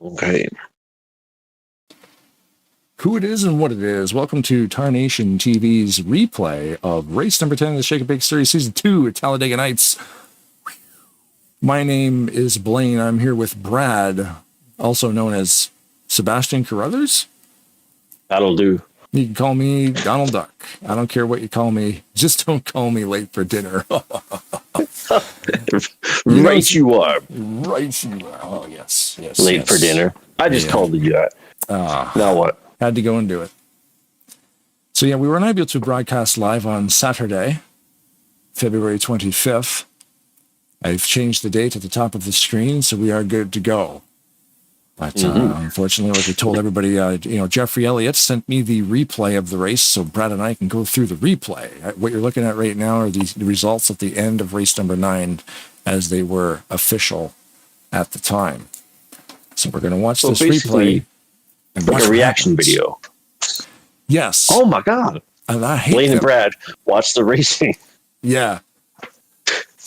Okay. Who it is and what it is. Welcome to Tarnation TV's replay of race number 10 of the Shake and Bake Series Season 2 at Talladega Nights. My name is Blaine. I'm here with Brad, also known as Sebastian Carruthers. That'll do. You can call me Donald Duck. I don't care what you call me. Just don't call me late for dinner. Right you are. Right you are. Oh, yes. Late for dinner. I just told you that. Now what? Had to go and do it. So yeah, we were unable to broadcast live on Saturday, February 25th. I've changed the date at the top of the screen, so we are good to go. But unfortunately, like I told everybody, Jeffrey Elliott sent me the replay of the race, so Brad and I can go through the replay. What you're looking at right now are the results at the end of race number 9 as they were official at the time. So we're going to watch this replay. And like a reaction video. Yes. Oh my God. And I hate Blaine and Brad watch the racing. Yeah.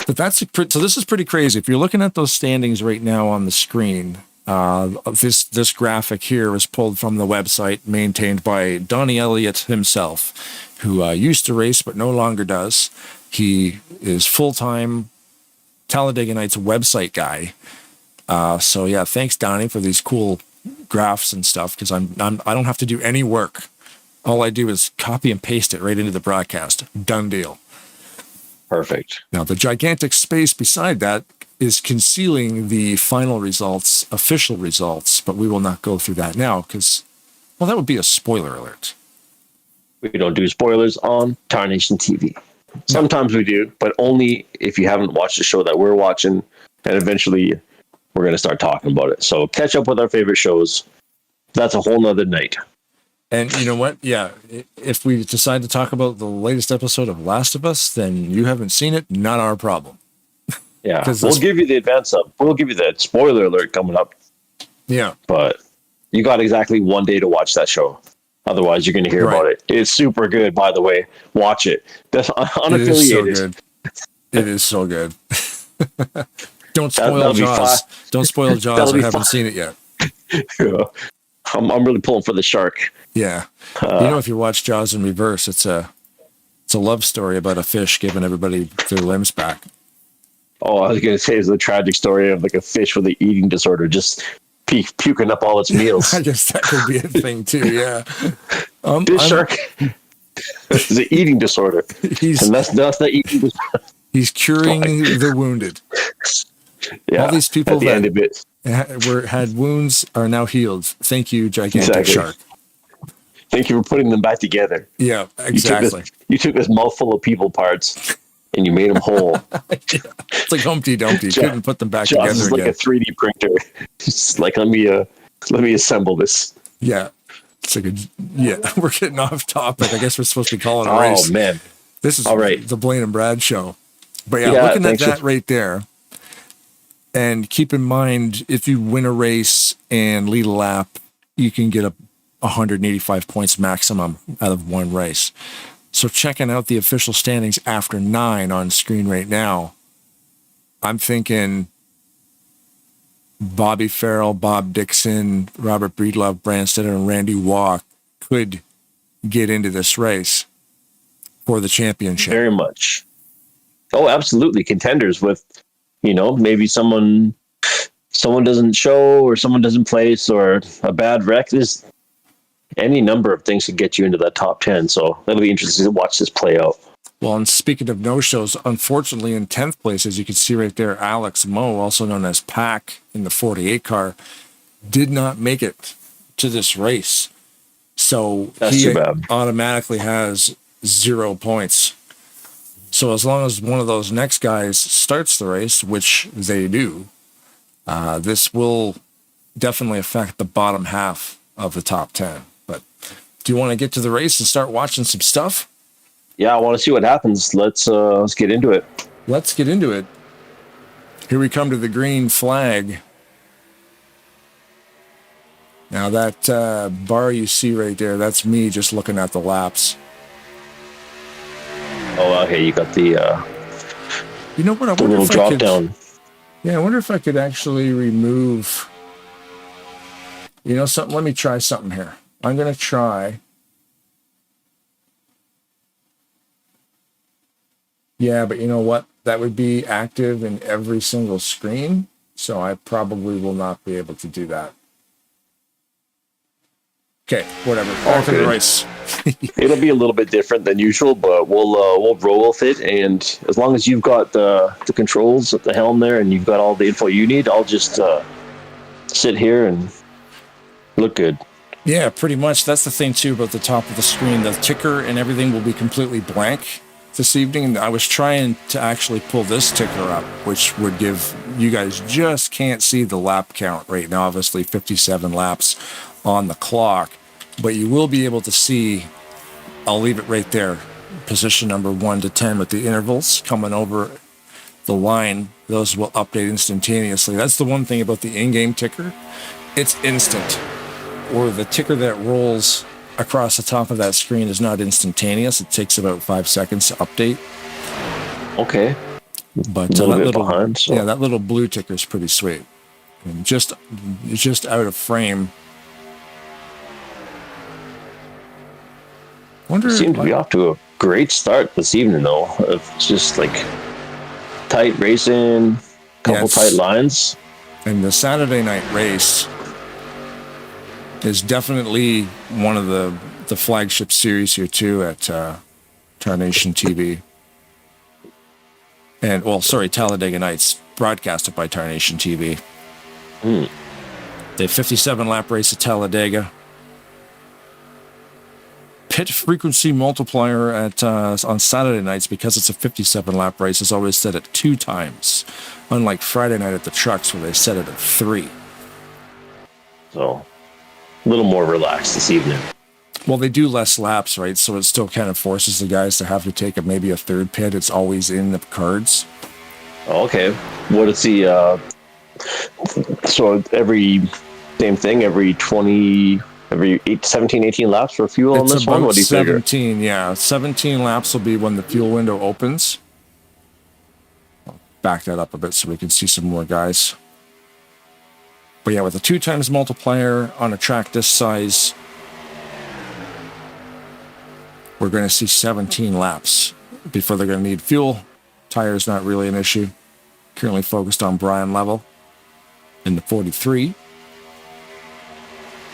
But so this is pretty crazy. If you're looking at those standings right now on the screen, this graphic here is pulled from the website maintained by Donnie Elliott himself, who used to race but no longer does. He is full-time Talladega Nights website guy. So yeah, thanks Donnie for these cool graphs and stuff, because I don't have to do any work. All I do is copy and paste it right into the broadcast. Done deal. Perfect. Now the gigantic space beside that is concealing the final results, official results, but we will not go through that now because, well, that would be a spoiler alert. We don't do spoilers on Tarnation TV. Sometimes we do, but only if you haven't watched the show that we're watching, and eventually we're going to start talking about it. So catch up with our favorite shows. That's a whole nother night. And you know what? Yeah, if we decide to talk about the latest episode of Last of Us, then you haven't seen it, not our problem. Yeah, we'll give you the advance up. We'll give you that spoiler alert coming up. Yeah. But you got exactly one day to watch that show. Otherwise, you're going to hear about it. It's super good, by the way. Watch it. That's unaffiliated. It is so good. Don't spoil Jaws. Don't spoil Jaws. I haven't seen it yet. Yeah. I'm really pulling for the shark. Yeah. If you watch Jaws in reverse, it's a love story about a fish giving everybody their limbs back. Oh, I was going to say it's a tragic story of like a fish with an eating disorder just puking up all its meals. I guess that could be a thing too, yeah. This shark is an eating disorder. And that's the eating disorder. He's curing the wounded. Yeah, all these people at the end of it. had wounds are now healed. Thank you, gigantic shark. Thank you for putting them back together. Yeah, exactly. You took this mouthful of people parts and you made them whole. Yeah. It's like Humpty Dumpty. Couldn't put them back together is again. Like a 3D printer. It's like let me assemble this. Yeah, it's like we're getting off topic. I guess we're supposed to be calling a race. Oh man, this is all right. The Blaine and Brad show. But yeah, looking at that right there. And keep in mind, if you win a race and lead a lap, you can get 185 points maximum out of one race. So checking out the official standings after 9 on screen right now, I'm thinking Bobby Farrell, Bob Dixon, Robert Breedlove, Branstetter, and Randy Waugh could get into this race for the championship. Very much. Oh, absolutely. Contenders with... maybe someone doesn't show or someone doesn't place or a bad wreck. There's any number of things to get you into that top 10. So that'll be interesting to watch this play out. Well, and speaking of no-shows, unfortunately in 10th place, as you can see right there, Alex Moe, also known as Pac in the 48 car, did not make it to this race. So he automatically has 0 points. So as long as one of those next guys starts the race, which they do, this will definitely affect the bottom half of the top 10. But do you want to get to the race and start watching some stuff? Yeah, I want to see what happens. Let's get into it. Let's get into it. Here we come to the green flag. Now that bar you see right there, that's me just looking at the laps. Oh, okay. You got the You know what? I wonder little if drop I could, down. Yeah, I wonder if I could actually remove You know something? Let me try something here. I'm going to try. Yeah, but you know what? That would be active in every single screen. So I probably will not be able to do that. Okay, whatever. Back to the race. It'll be a little bit different than usual, but we'll roll with it. And as long as you've got the controls at the helm there and you've got all the info you need, I'll just sit here and look good. Yeah, pretty much. That's the thing too about the top of the screen. The ticker and everything will be completely blank this evening. And I was trying to actually pull this ticker up, which would give you guys just can't see the lap count right now. Obviously, 57 laps on the clock, but you will be able to see. I'll leave it right there. Position number 1 to 10 with the intervals coming over the line. Those will update instantaneously. That's the one thing about the in-game ticker. It's instant. Or the ticker that rolls across the top of that screen is not instantaneous. It takes about 5 seconds to update. Okay. But a little bit behind. So. Yeah, that little blue ticker is pretty sweet. And just out of frame. Seemed to be off to a great start this evening, though. It's just like tight racing, couple tight lines. And the Saturday night race is definitely one of the flagship series here too at Tarnation TV. And Talladega Nights, broadcasted by Tarnation TV. The 57 lap race at Talladega. Pit frequency multiplier at on Saturday nights, because it's a 57 lap race, is always set at 2 times, unlike Friday night at the trucks where they set it at 3. So a little more relaxed this evening. Well, they do less laps, right? So it still kind of forces the guys to have to take maybe a third pit. It's always in the cards. Okay. What is the so every same thing every 17, 18 laps for fuel on this one? What do you figure? 17, yeah. 17 laps will be when the fuel window opens. I'll back that up a bit so we can see some more guys. But yeah, with a 2 times multiplier on a track this size, we're going to see 17 laps before they're going to need fuel. Tires not really an issue. Currently focused on Brian Level in the 43.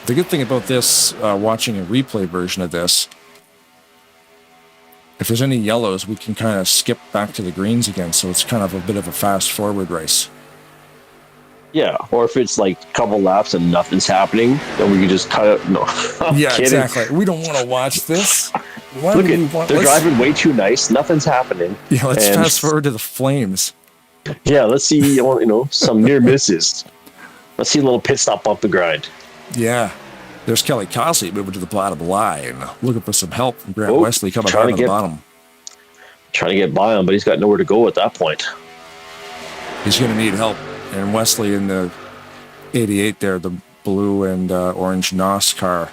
The good thing about this, watching a replay version of this, if there's any yellows, we can kind of skip back to the greens again, so it's kind of a bit of a fast-forward race. Yeah, or if it's like a couple laps and nothing's happening, then we can just cut it. No, yeah, kidding. Exactly. We don't want to watch this. They're driving way too nice. Nothing's happening. Yeah, let's fast forward to the flames. Yeah, let's see, some near misses. Let's see a little pit stop off the grind. Yeah. There's Kelly Cossey moving to the bottom line, looking for some help from Grant Wesley coming down to the bottom. Trying to get by him, but he's got nowhere to go at that point. He's going to need help. And Wesley in the 88 there, the blue and orange NOS car,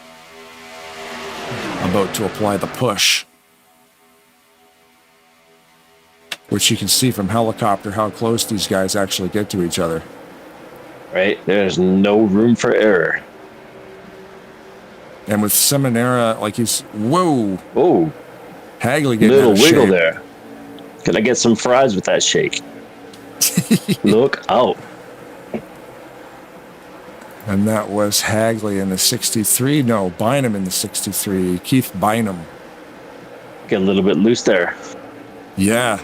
about to apply the push. Which you can see from helicopter how close these guys actually get to each other. Right, there's no room for error. And with Seminara, like whoa, Hagley getting little wiggle shape there. Can I get some fries with that shake? Look out. And that was Hagley in the 63. No, Bynum in the 63. Keith Bynum. Get a little bit loose there. Yeah.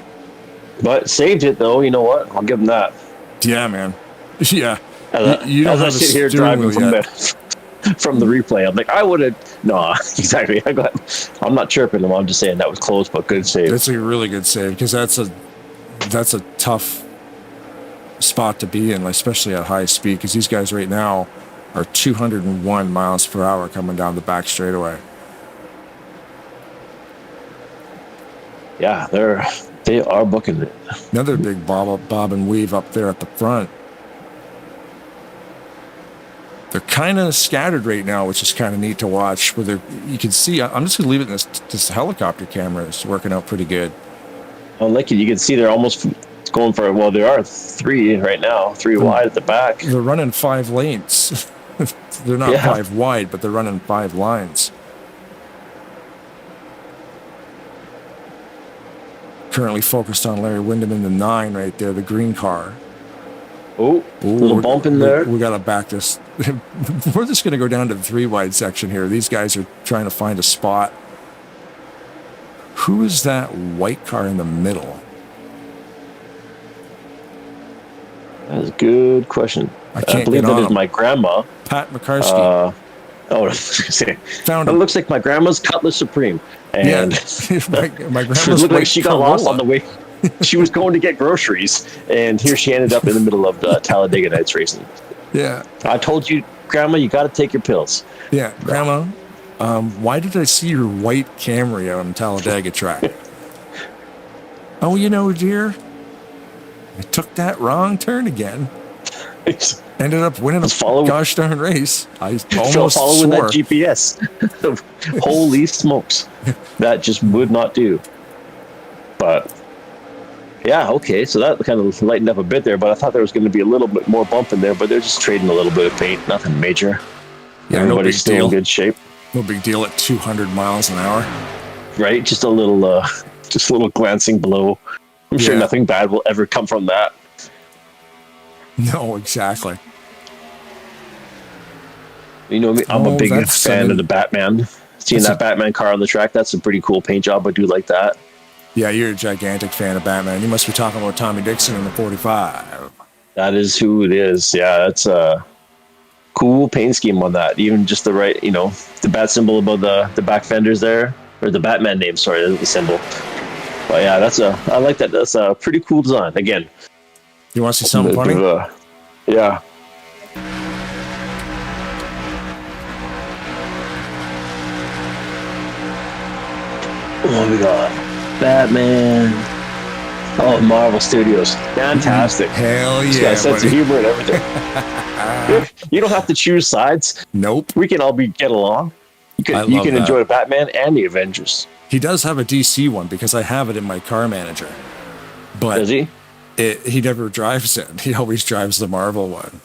But saved it, though. You know what? I'll give him that. Yeah, man. Yeah. You don't have to sit here driving from the replay. I'm like, I would have. No, exactly. I'm not chirping him. I'm just saying that was close, but good save. That's a really good save, because that's a tough spot to be in, especially at high speed, because these guys right now are 201 miles per hour coming down the back straightaway. Yeah, they are booking it. Another big bob and weave up there at the front. They're kind of scattered right now, which is kind of neat to watch. Where you can see, I'm just going to leave it in this helicopter camera. It's working out pretty good. I like it. You can see they're almost going for, well, there are 3 right now, 3 wide at the back. They're running 5 lanes. they're not 5 wide, but they're running 5 lines. Currently focused on Larry Windham in the 9 right there, the green car. Oh, little bump in there. We got to back this. We're just going to go down to the 3 wide section here. These guys are trying to find a spot. Who is that white car in the middle? That's a good question. I believe that is my grandma. Pat McCarsky. Found him. It looks like my grandma's Cutlass Supreme. And my grandma's looked like she got lost on the way. She was going to get groceries, and here she ended up in the middle of the Talladega Nights racing. Yeah. I told you, Grandma, you got to take your pills. Yeah, Grandma, why did I see your white Camry on Talladega track? Oh, dear, I took that wrong turn again. Ended up winning a gosh darn race. I almost following swore. that GPS. Holy smokes. That just would not do. But yeah, okay, so that kind of lightened up a bit there, but I thought there was going to be a little bit more bump in there, but they're just trading a little bit of paint, nothing major. Yeah, everybody's still in good shape. No big deal at 200 miles an hour. Right, just a little glancing blow. I'm sure nothing bad will ever come from that. No, exactly. I'm a big fan of the Batman. Seeing that Batman car on the track, that's a pretty cool paint job. I do like that. Yeah, you're a gigantic fan of Batman. You must be talking about Tommy Dixon in the 45. That is who it is. Yeah, that's a cool paint scheme on that. Even just the right, the bat symbol above the back fenders there, or the Batman name. Sorry, the symbol. But yeah, I like that. That's a pretty cool design. Again, you want to see something funny? Yeah. What we got? Batman. Oh, Marvel Studios. Fantastic. Hell yeah. It's got a sense of humor and everything. You don't have to choose sides. Nope. We can all get along. You can enjoy Batman and the Avengers. He does have a DC one because I have it in my car manager. But does he? He never drives it. He always drives the Marvel one.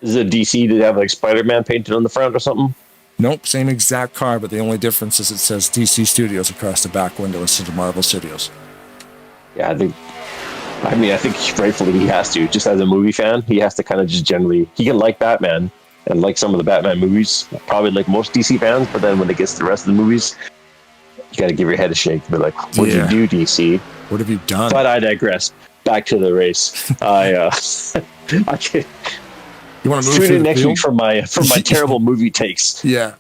Is it DC? Did they have like Spider-Man painted on the front or something? Nope, same exact car, but the only difference is it says DC Studios across the back window instead of Marvel Studios. Yeah, I think rightfully he has to. Just as a movie fan, he has to kind of just generally, he can like Batman and like some of the Batman movies, probably like most DC fans, but then when it gets to the rest of the movies, you got to give your head a shake. Be like, what'd you do, DC? What have you done? But I digress. Back to the race. I can't. You want to move tune in next week for my terrible movie takes. Yeah,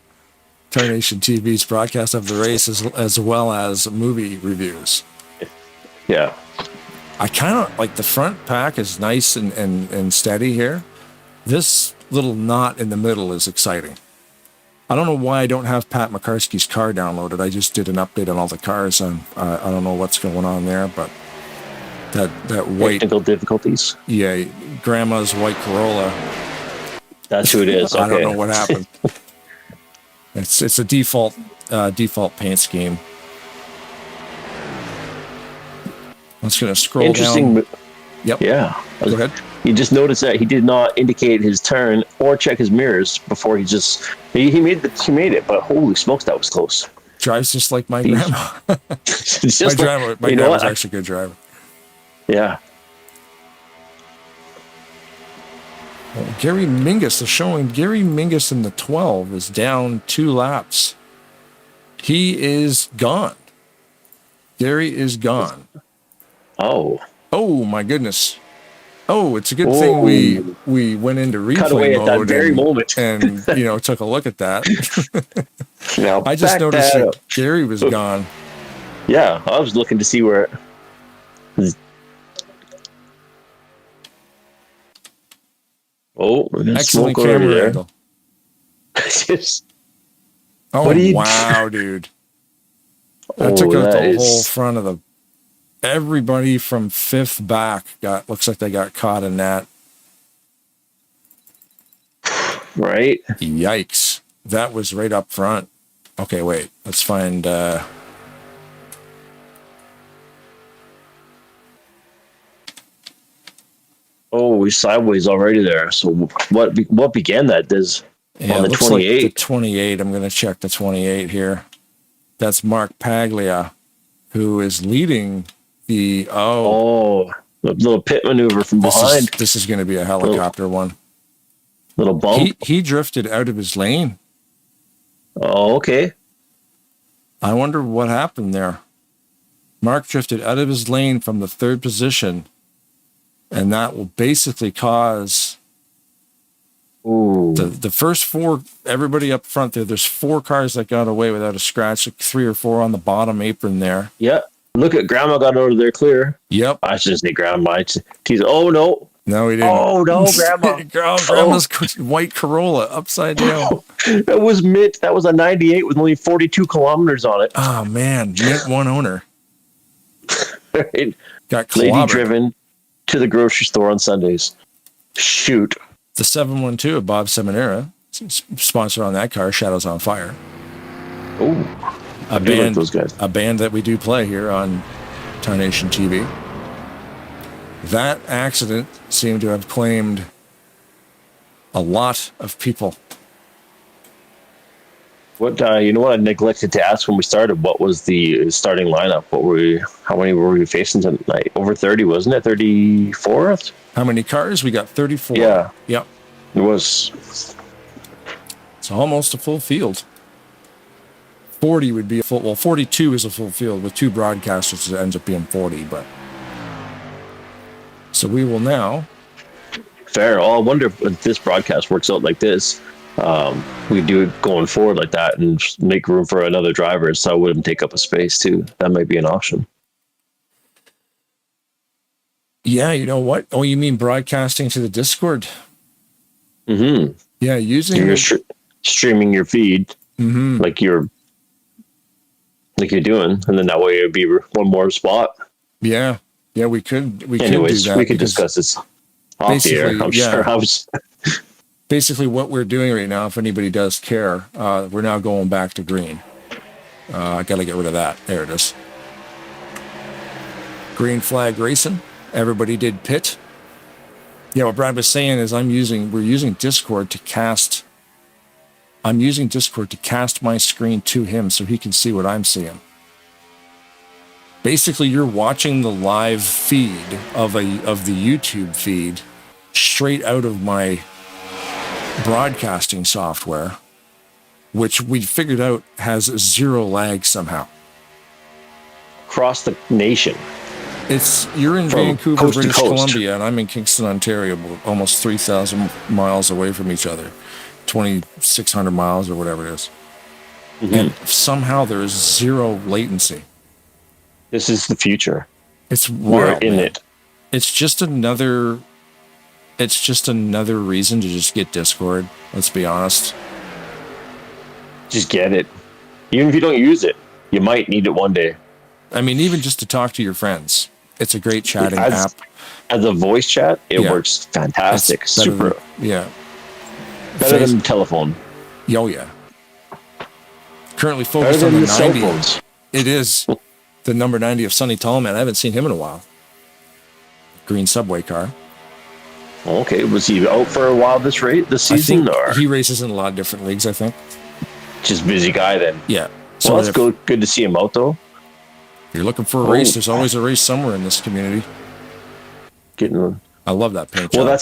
Tarnation TV's broadcast of the race as well as movie reviews. Yeah, I kind of like the front pack is nice and steady here. This little knot in the middle is exciting. I don't know why I don't have Pat McCarsky's car downloaded. I just did an update on all the cars, and I don't know what's going on there, but that white technical difficulties. Yeah, Grandma's white Corolla. That's who it is. Okay. I don't know what happened. It's a default paint scheme. I'm just going to scroll down. Yep. Yeah. Go ahead. You just noticed that he did not indicate his turn or check his mirrors before he made it. But holy smokes, that was close. Drives just like my grandma. My grandma's actually a good driver. Yeah. Gary Mingus is showing Gary Mingus in the 12 is down 2 laps. He is gone. Gary is gone. Oh my goodness. Oh, it's a good thing we went into replay cut away mode at that very moment and took a look at that. Now, I just noticed that Gary was gone. Yeah, I was looking to see where. Oh, excellent camera angle. Wow, dude. That took out the whole front of the. Everybody from 5th back looks like they got caught in that. Right? Yikes. That was right up front. Okay, wait. Let's find. Oh, we're sideways already there. So what began that? Yeah, on it the looks like the 28. 28. I'm going to check the 28 here. That's Mark Paglia, who is leading the. Oh, a little pit maneuver from behind. This is going to be a Little, helicopter one. little bump. He drifted out of his lane. Oh, okay. I wonder what happened there. Mark drifted out of his lane from the third position, and that will basically cause Ooh. the first four, everybody up front there, there's 4 cars that got away without a scratch, like 3 or 4 on the bottom apron there. Yeah. Look at Grandma got out of there clear. Yep. I shouldn't say Grandma. Oh, no. No, he didn't. Oh, no, Grandma. Grandma's white Corolla upside down. That was mint. That was a 98 with only 42 kilometers on it. Oh, man. Mint one owner. Right. Got clobbered. Lady driven to the grocery store on Sundays. Shoot. The 712 of Bob Seminara, sponsor on that car, Shadows on Fire. Oh, A do like band, those guys. a band that we do play here on Tarnation TV. That accident seemed to have claimed a lot of people. What you know what I neglected to ask when we started? What was the starting lineup? How many were we facing tonight? Over 30, wasn't it? 34? How many cars? We got 34. Yeah. Yep. It was. It's almost a full field. 40 would be a full. Well, 42 is a full field with 2 broadcasters. It ends up being 40, but. So we will now. Fair. Oh, I wonder if this broadcast works out like this. We do it going forward like that and just make room for another driver, so I wouldn't take up a space too. That might be an option. Yeah, you know what? Oh, you mean broadcasting to the Discord? Mm-hmm. Yeah, using You're streaming your feed like you're doing, and then that way it'd be one more spot. Yeah, we could. Anyways, do that. we could discuss this off the air. I'm sure. Basically, what we're doing right now, if anybody does care, we're now going back to green. I got to get rid of that. There it is. Green flag racing. Everybody did pit. Yeah, what Brad was saying is we're using Discord to cast. I'm using Discord to cast my screen to him so he can see what I'm seeing. Basically, you're watching the live feed of the YouTube feed straight out of my broadcasting software, which we figured out has 0 lag somehow. Across the nation. You're in Vancouver, coast to British coast. Columbia, and I'm in Kingston, Ontario, almost 3,000 miles away from each other, 2,600 miles or whatever it is. Mm-hmm. And somehow there is 0 latency. This is the future. It's wild. We're in it. It's just another reason to just get Discord. Let's be honest. Just get it. Even if you don't use it, you might need it one day. I mean, even just to talk to your friends. It's a great chatting app. As a voice chat, it works fantastic. Super. Better than telephone. Oh, yeah. Currently focused on the 90. Cell phones. It is the number 90 of Sonny Tallman. I haven't seen him in a while. Green subway car. Okay, was he out for a while this season? Or he races in a lot of different leagues, I think. Just busy guy then. Yeah. So well, that's good to see him out though. If you're looking for a race, there's always a race somewhere in this community. I love that paint job. Well,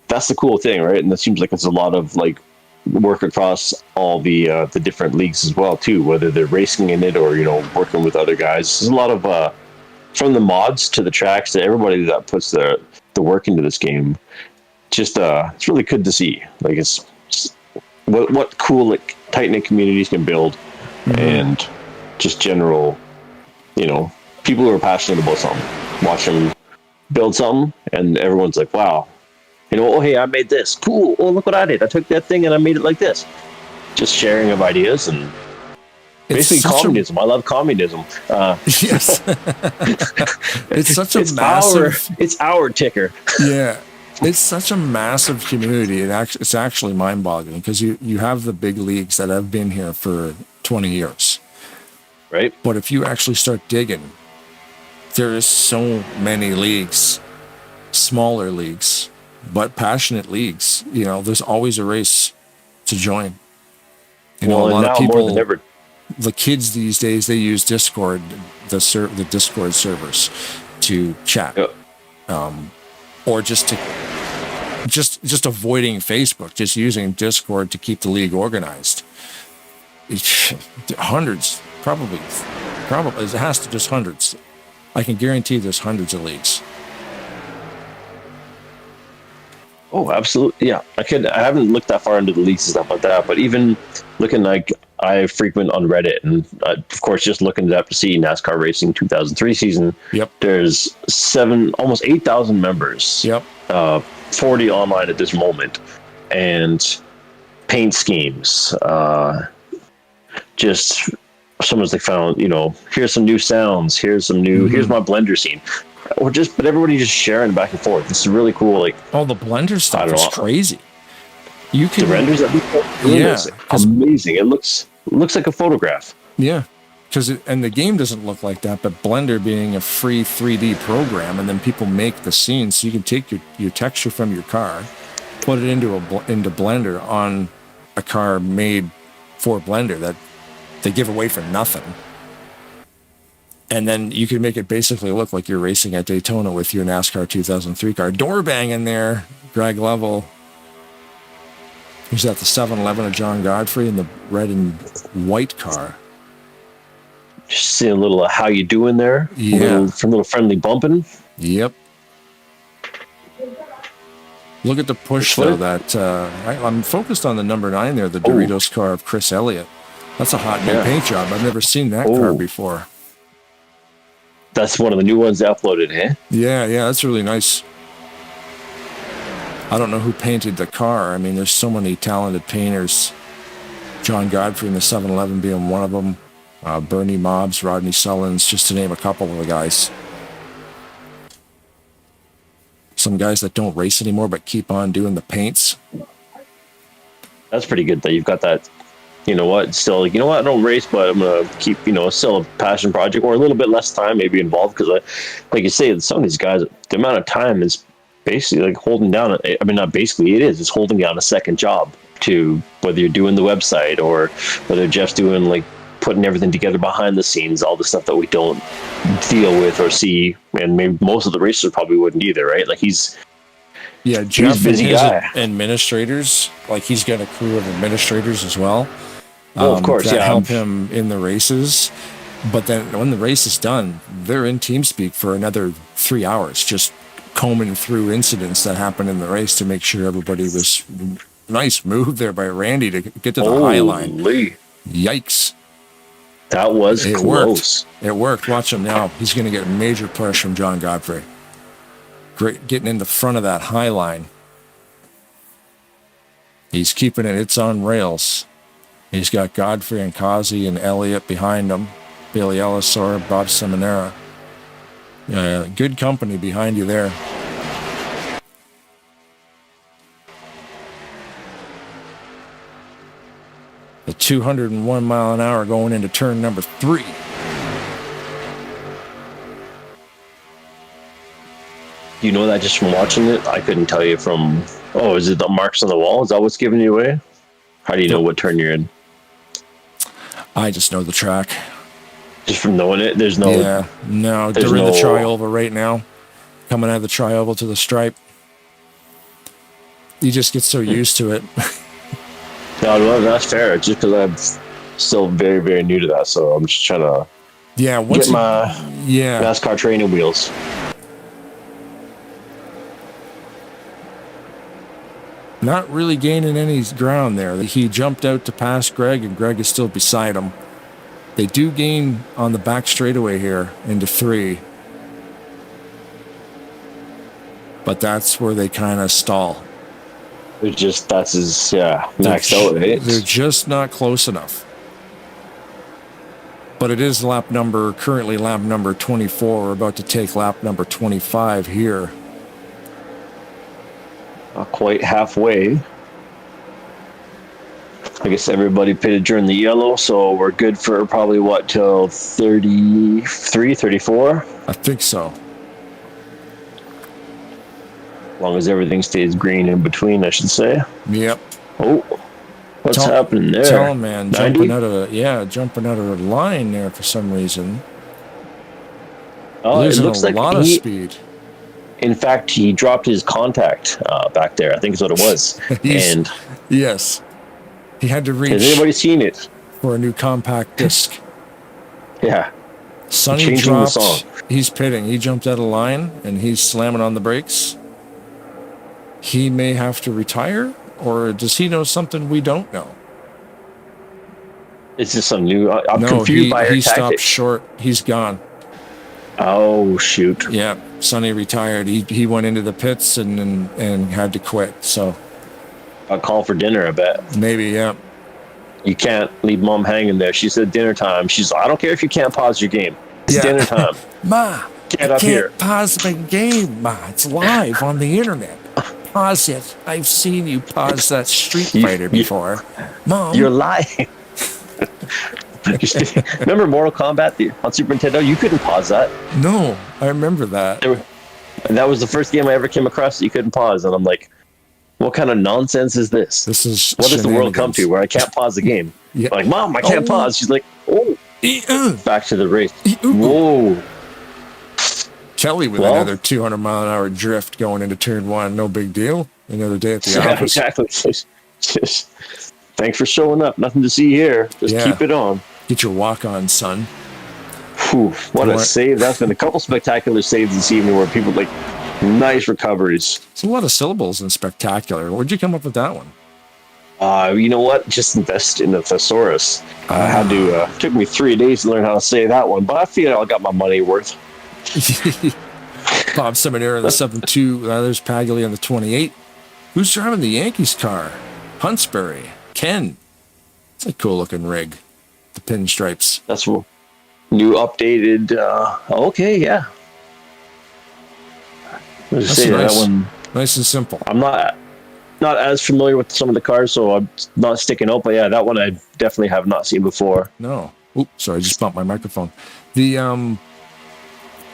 that's the cool thing, right? And it seems like it's a lot of like work across all the different leagues as well too, whether they're racing in it or working with other guys. There's a lot of from the mods to the tracks to everybody that puts the work into this game. Just it's really good to see. Like it's what cool like tight knit communities can build, and just general, people who are passionate about something. Watch them build something, and everyone's like, "Wow, oh hey, I made this. Cool. Oh look what I did. I took that thing and I made it like this." Just sharing of ideas and basically communism. I love communism. Yes, it's our ticker. Yeah. It's such a massive community. It's actually mind-boggling because you have the big leagues that have been here for 20 years. Right. But if you actually start digging, there is so many leagues, smaller leagues, but passionate leagues. There's always a race to join. A And lot of now more than people, ever, the kids these days, they use Discord, the Discord servers to chat, or just avoiding Facebook, just using Discord to keep the league organized. Hundreds, probably, it has to just hundreds. I can guarantee there's hundreds of leagues. Oh, absolutely. Yeah. I haven't looked that far into the leaks and stuff like that, but even looking like I frequent on Reddit and of course, just looking it up to see NASCAR Racing 2003 season. Yep. There's almost 8,000 members. Yep. 40 online at this moment, and paint schemes. Just someone's like found, here's some new sounds. Here's some new, here's my blender scene. But everybody just sharing back and forth. This is really cool. Like, oh, the blender stuff is crazy. You can the renders that we put amazing. It looks like a photograph. Yeah, and the game doesn't look like that. But Blender being a free 3D program, and then people make the scenes, so you can take your texture from your car, put it into Blender on a car made for Blender that they give away for nothing. And then you can make it basically look like you're racing at Daytona with your NASCAR 2003 car. Door bang in there, Greg Lovell. He's at the 7-Eleven of John Godfrey in the red and white car. Just see a little how you doing there. Yeah. A little friendly bumping. Yep. Look at the push, though. That I'm focused on the number 9 there, the Doritos car of Chris Elliott. That's a hot new paint job. I've never seen that car before. That's one of the new ones they uploaded, eh? Yeah, that's really nice. I don't know who painted the car. I mean, there's so many talented painters. John Godfrey in the 7-Eleven being one of them. Bernie Mobbs, Rodney Sullins, just to name a couple of the guys. Some guys that don't race anymore but keep on doing the paints. That's pretty good that you've got that. You know what? Still, I don't race, but I'm gonna keep, still a passion project or a little bit less time maybe involved because, like you say, some of these guys, the amount of time is basically like holding down. I mean, not basically, it is. It's holding down a second job to whether you're doing the website or whether Jeff's doing like putting everything together behind the scenes, all the stuff that we don't deal with or see, and maybe most of the racers probably wouldn't either, right? Like Jeff and busy his guy. Administrators, like he's got a crew of administrators as well. Of course, that help him in the races. But then when the race is done, they're in TeamSpeak for another 3 hours, just combing through incidents that happened in the race to make sure everybody was nice move there by Randy to get to the high line. Yikes. That was close. It worked. Watch him now. He's going to get a major push from John Godfrey. Great, getting in the front of that high line. He's keeping it. It's on rails. He's got Godfrey and Kazi and Elliott behind him. Billy Ellisor, Bob Seminara. Good company behind you there. The 201 mile an hour going into turn number 3. You know that just from watching it? I couldn't tell you from, is it the marks on the wall? Is that what's giving you away? How do you know what turn you're in? I just know the track. Just from knowing it? They're in the tri-oval right now. Coming out of the tri-oval to the stripe. You just get so used to it. No, that's fair. Just because I'm still very, very new to that, so I'm just trying to get my NASCAR training wheels. Not really gaining any ground there. He jumped out to pass Greg, and Greg is still beside him. They do gain on the back straightaway here into 3. But that's where they kind of stall. Maxed out, eh? They're just not close enough. But it is currently lap number 24. We're about to take lap number 25 here. Not quite halfway. I guess everybody pitted during the yellow, so we're good for probably till 33, 34? I think so. As long as everything stays green in between, I should say. Yep. Oh, What's happening there? Tell him, man, 90? jumping out of a line there for some reason. Oh, it Losing looks a like lot of speed. In fact, he dropped his contact back there. I think is what it was. And yes, he had to reach. Has anybody seen it? For a new compact disc. Yeah. Sonny Changing dropped. the song. He's pitting. He jumped out of line and he's slamming on the brakes. He may have to retire, or does he know something we don't know? Is this some new? I'm confused by your he tactics. Stopped short. He's gone. Oh shoot! Yeah, Sonny retired. He went into the pits and had to quit. So I'll call for dinner. I bet. Maybe, yeah. You can't leave mom hanging there. She said dinner time. She's like, I don't care if you can't pause your game. It's dinner time. Ma, get up here. Pause my game, Ma. It's live on the internet. Pause it. I've seen you pause that Street Fighter before. Mom. You're lying. Remember Mortal Kombat on Super Nintendo? You couldn't pause that. No, I remember that. And that was the first game I ever came across that you couldn't pause. And I'm like, what kind of nonsense is this? What does the world come to where I can't pause the game? Yeah. Like, Mom, I can't pause. She's like, oh. Back to the race. Whoa. Kelly with another 200-mile-an-hour drift going into turn one. No big deal. Another day at the office. Exactly. Just thanks for showing up. Nothing to see here. Just keep it on. Get your walk on, son. Whew, what a save. That's been a couple spectacular saves this evening where people like nice recoveries. It's a lot of syllables in spectacular. Where'd you come up with that one? You know what? Just invest in the thesaurus. I had to. Took me 3 days to learn how to say that one, but I feel I got my money worth. Bob Seminary in the 7-2. There's Paglia in the 28. Who's driving the Yankees car? Huntsbury. Ken. It's a cool looking rig. The pinstripes. That's new updated. Okay, yeah. That's say nice. That one. Nice and simple. I'm not as familiar with some of the cars, so I'm not sticking out. But yeah, that one I definitely have not seen before. No. Oops, sorry, I just bumped my microphone. The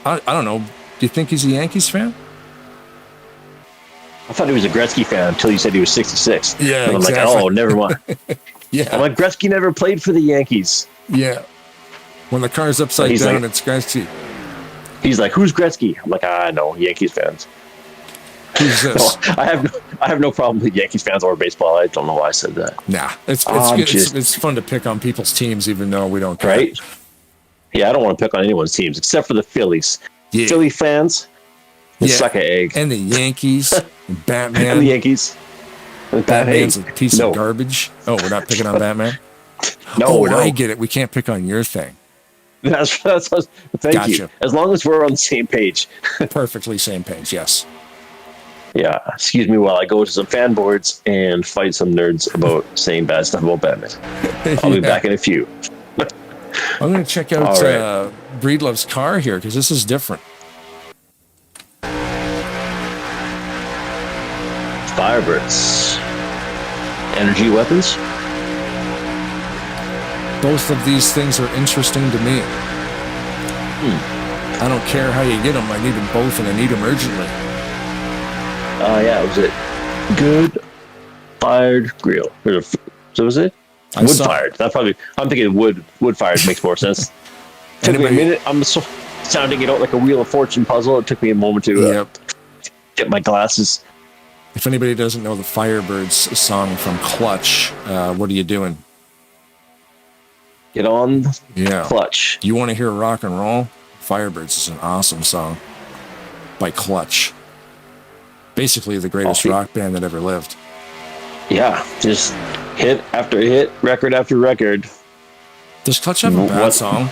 I don't know. Do you think he's a Yankees fan? I thought he was a Gretzky fan until you said he was 66. Yeah, and I'm exactly. like, oh, never mind. Yeah. I'm like, Gretzky never played for the Yankees. Yeah. When the car's upside down, it's Gretzky. He's like, who's Gretzky? I'm like, I know, Yankees fans. Who's this? No, I have no problem with Yankees fans or baseball. I don't know why I said that. Nah, it's fun to pick on people's teams, even though we don't care. Right? Yeah, I don't want to pick on anyone's teams except for the Phillies. Yeah. Philly fans, suck an egg. And the Yankees, and Batman. And the Yankees. And Batman's a piece of garbage. Oh, we're not picking on Batman? No, I get it. We can't pick on your thing. That's thank you. As long as we're on the same page. Perfectly same page, yes. Yeah, excuse me while I go to some fan boards and fight some nerds about saying bad stuff about Batman. I'll be back in a few. I'm going to check out Breedlove's car here because this is different. Firebirds. Energy weapons? Both of these things are interesting to me. I don't care how you get them. I need them both and I need them urgently. Yeah, was it good fired grill? So was it wood fired? That probably. I'm thinking wood fired makes more sense. Took me a minute. I'm sounding it out like a Wheel of Fortune puzzle. It took me a moment to get my glasses. If anybody doesn't know the Firebirds song from Clutch, what are you doing? Get on, Clutch. You want to hear rock and roll? Firebirds is an awesome song by Clutch. Basically the greatest rock band that ever lived. Yeah, just hit after hit, record after record. Does Clutch have a bad song?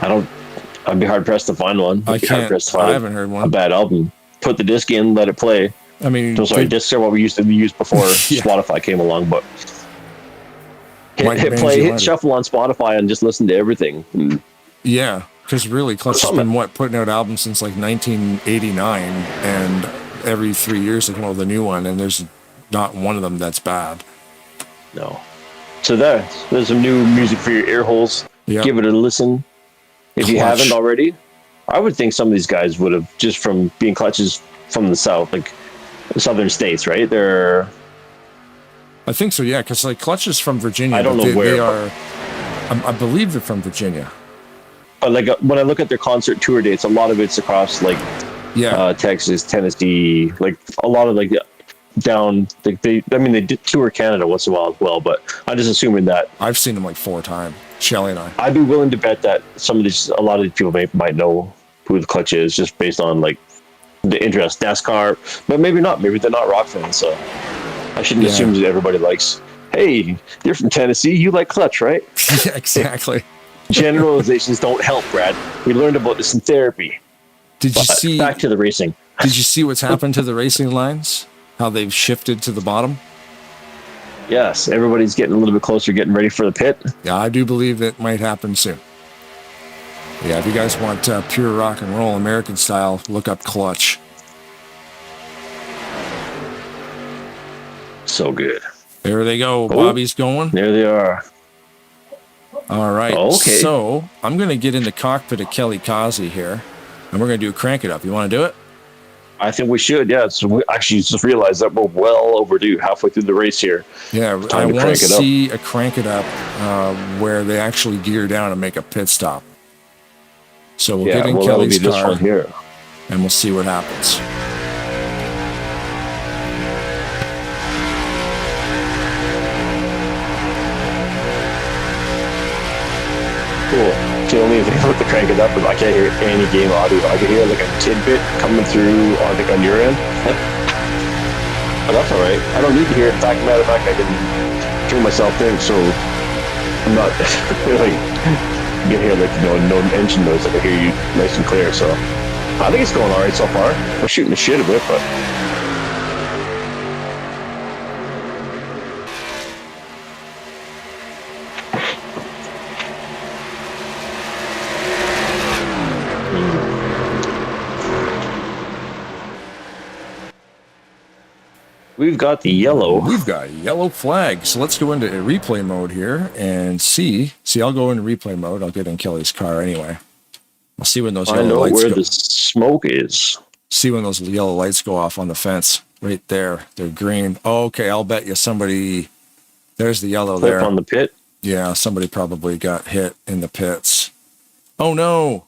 I'd be hard pressed to find one. I haven't heard one. A bad album. Put the disc in, let it play. I mean, discs are what we used to use before Spotify came along, but hit play, hit shuffle on Spotify and just listen to everything. Yeah, because really, Clutch has been putting out albums since like 1989, and every 3 years they come out with a new one, and there's not one of them that's bad. No. So there's some new music for your ear holes. Yep. Give it a listen if you haven't already. I would think some of these guys would have, just from being Clutches from the South, like the southern states, right? They're I think so, yeah, because like Clutch is from Virginia. I don't but know where, they are. I believe they're from Virginia. but like when I look at their concert tour dates, a lot of it's across like Yeah, Texas, Tennessee, like a lot of like down. Like I mean, they did tour Canada once in a while as well. But I'm just assuming that I've seen them like 4 times. Shelly and I. I'd be willing to bet that a lot of these people might know who the Clutch is just based on like the interest NASCAR, but maybe not. Maybe they're not rock fans, so I shouldn't assume that everybody likes. Hey, you're from Tennessee. You like Clutch, right? Yeah, exactly. Generalizations don't help, Brad. We learned about this in therapy. Did you see? Back to the racing. Did you see what's happened to the racing lines? How they've shifted to the bottom? Yes, everybody's getting a little bit closer, getting ready for the pit. Yeah, I do believe that might happen soon. Yeah, if you guys want pure rock and roll American style, look up Clutch. So good. There they go. Bobby's going. There they are. All right. Okay. So I'm going to get in the cockpit of Kelly Causey here, and we're going to do Crank It Up. You want to do it? I think we should, yeah. So we actually just realized that we're well overdue, halfway through the race here. Yeah, I want to see a Crank It Up where they actually gear down and make a pit stop. So we'll get in Kelly's car, this one here, and we'll see what happens. Cool. The only thing with the Crank It Up is I can't hear any game audio. I can hear like a tidbit coming through, I think, on your end. But that's all right. I don't need to hear it. Matter of fact, I can turn myself in, so I'm not like you can hear like no engine noise. I can hear you nice and clear. So I think it's going all right so far. We're shooting the shit a bit, but. We've got the yellow. We've got a yellow flag. So let's go into replay mode here and see. See, I'll go into replay mode. I'll get in Kelly's car anyway. I'll see when those yellow lights go. I know where the smoke is. See when those yellow lights go off on the fence. Right there. They're green. Oh, okay, I'll bet you somebody... There's the yellow there. On the pit? Yeah, somebody probably got hit in the pits. Oh, no.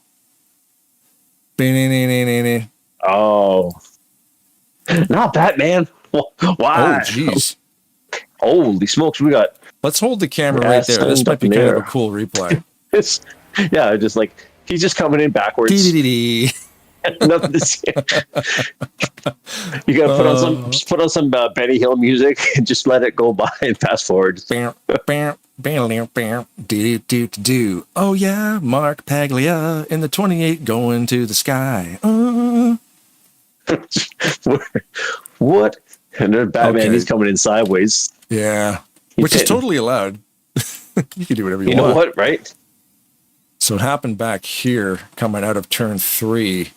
Oh. Not that, man. Why? Oh, jeez. Holy smokes, we got... Let's hold the camera right there. This might be kind of a cool replay. Yeah, just like, he's just coming in backwards. Nothing to see. You gotta put on some Benny Hill music and just let it go by and fast forward. Oh yeah, Mark Paglia in the 28 going to the sky. What? And then Batman, he's coming in sideways. Yeah, which is totally allowed. You can do whatever you want. You know what, right? So it happened back here, coming out of turn 3.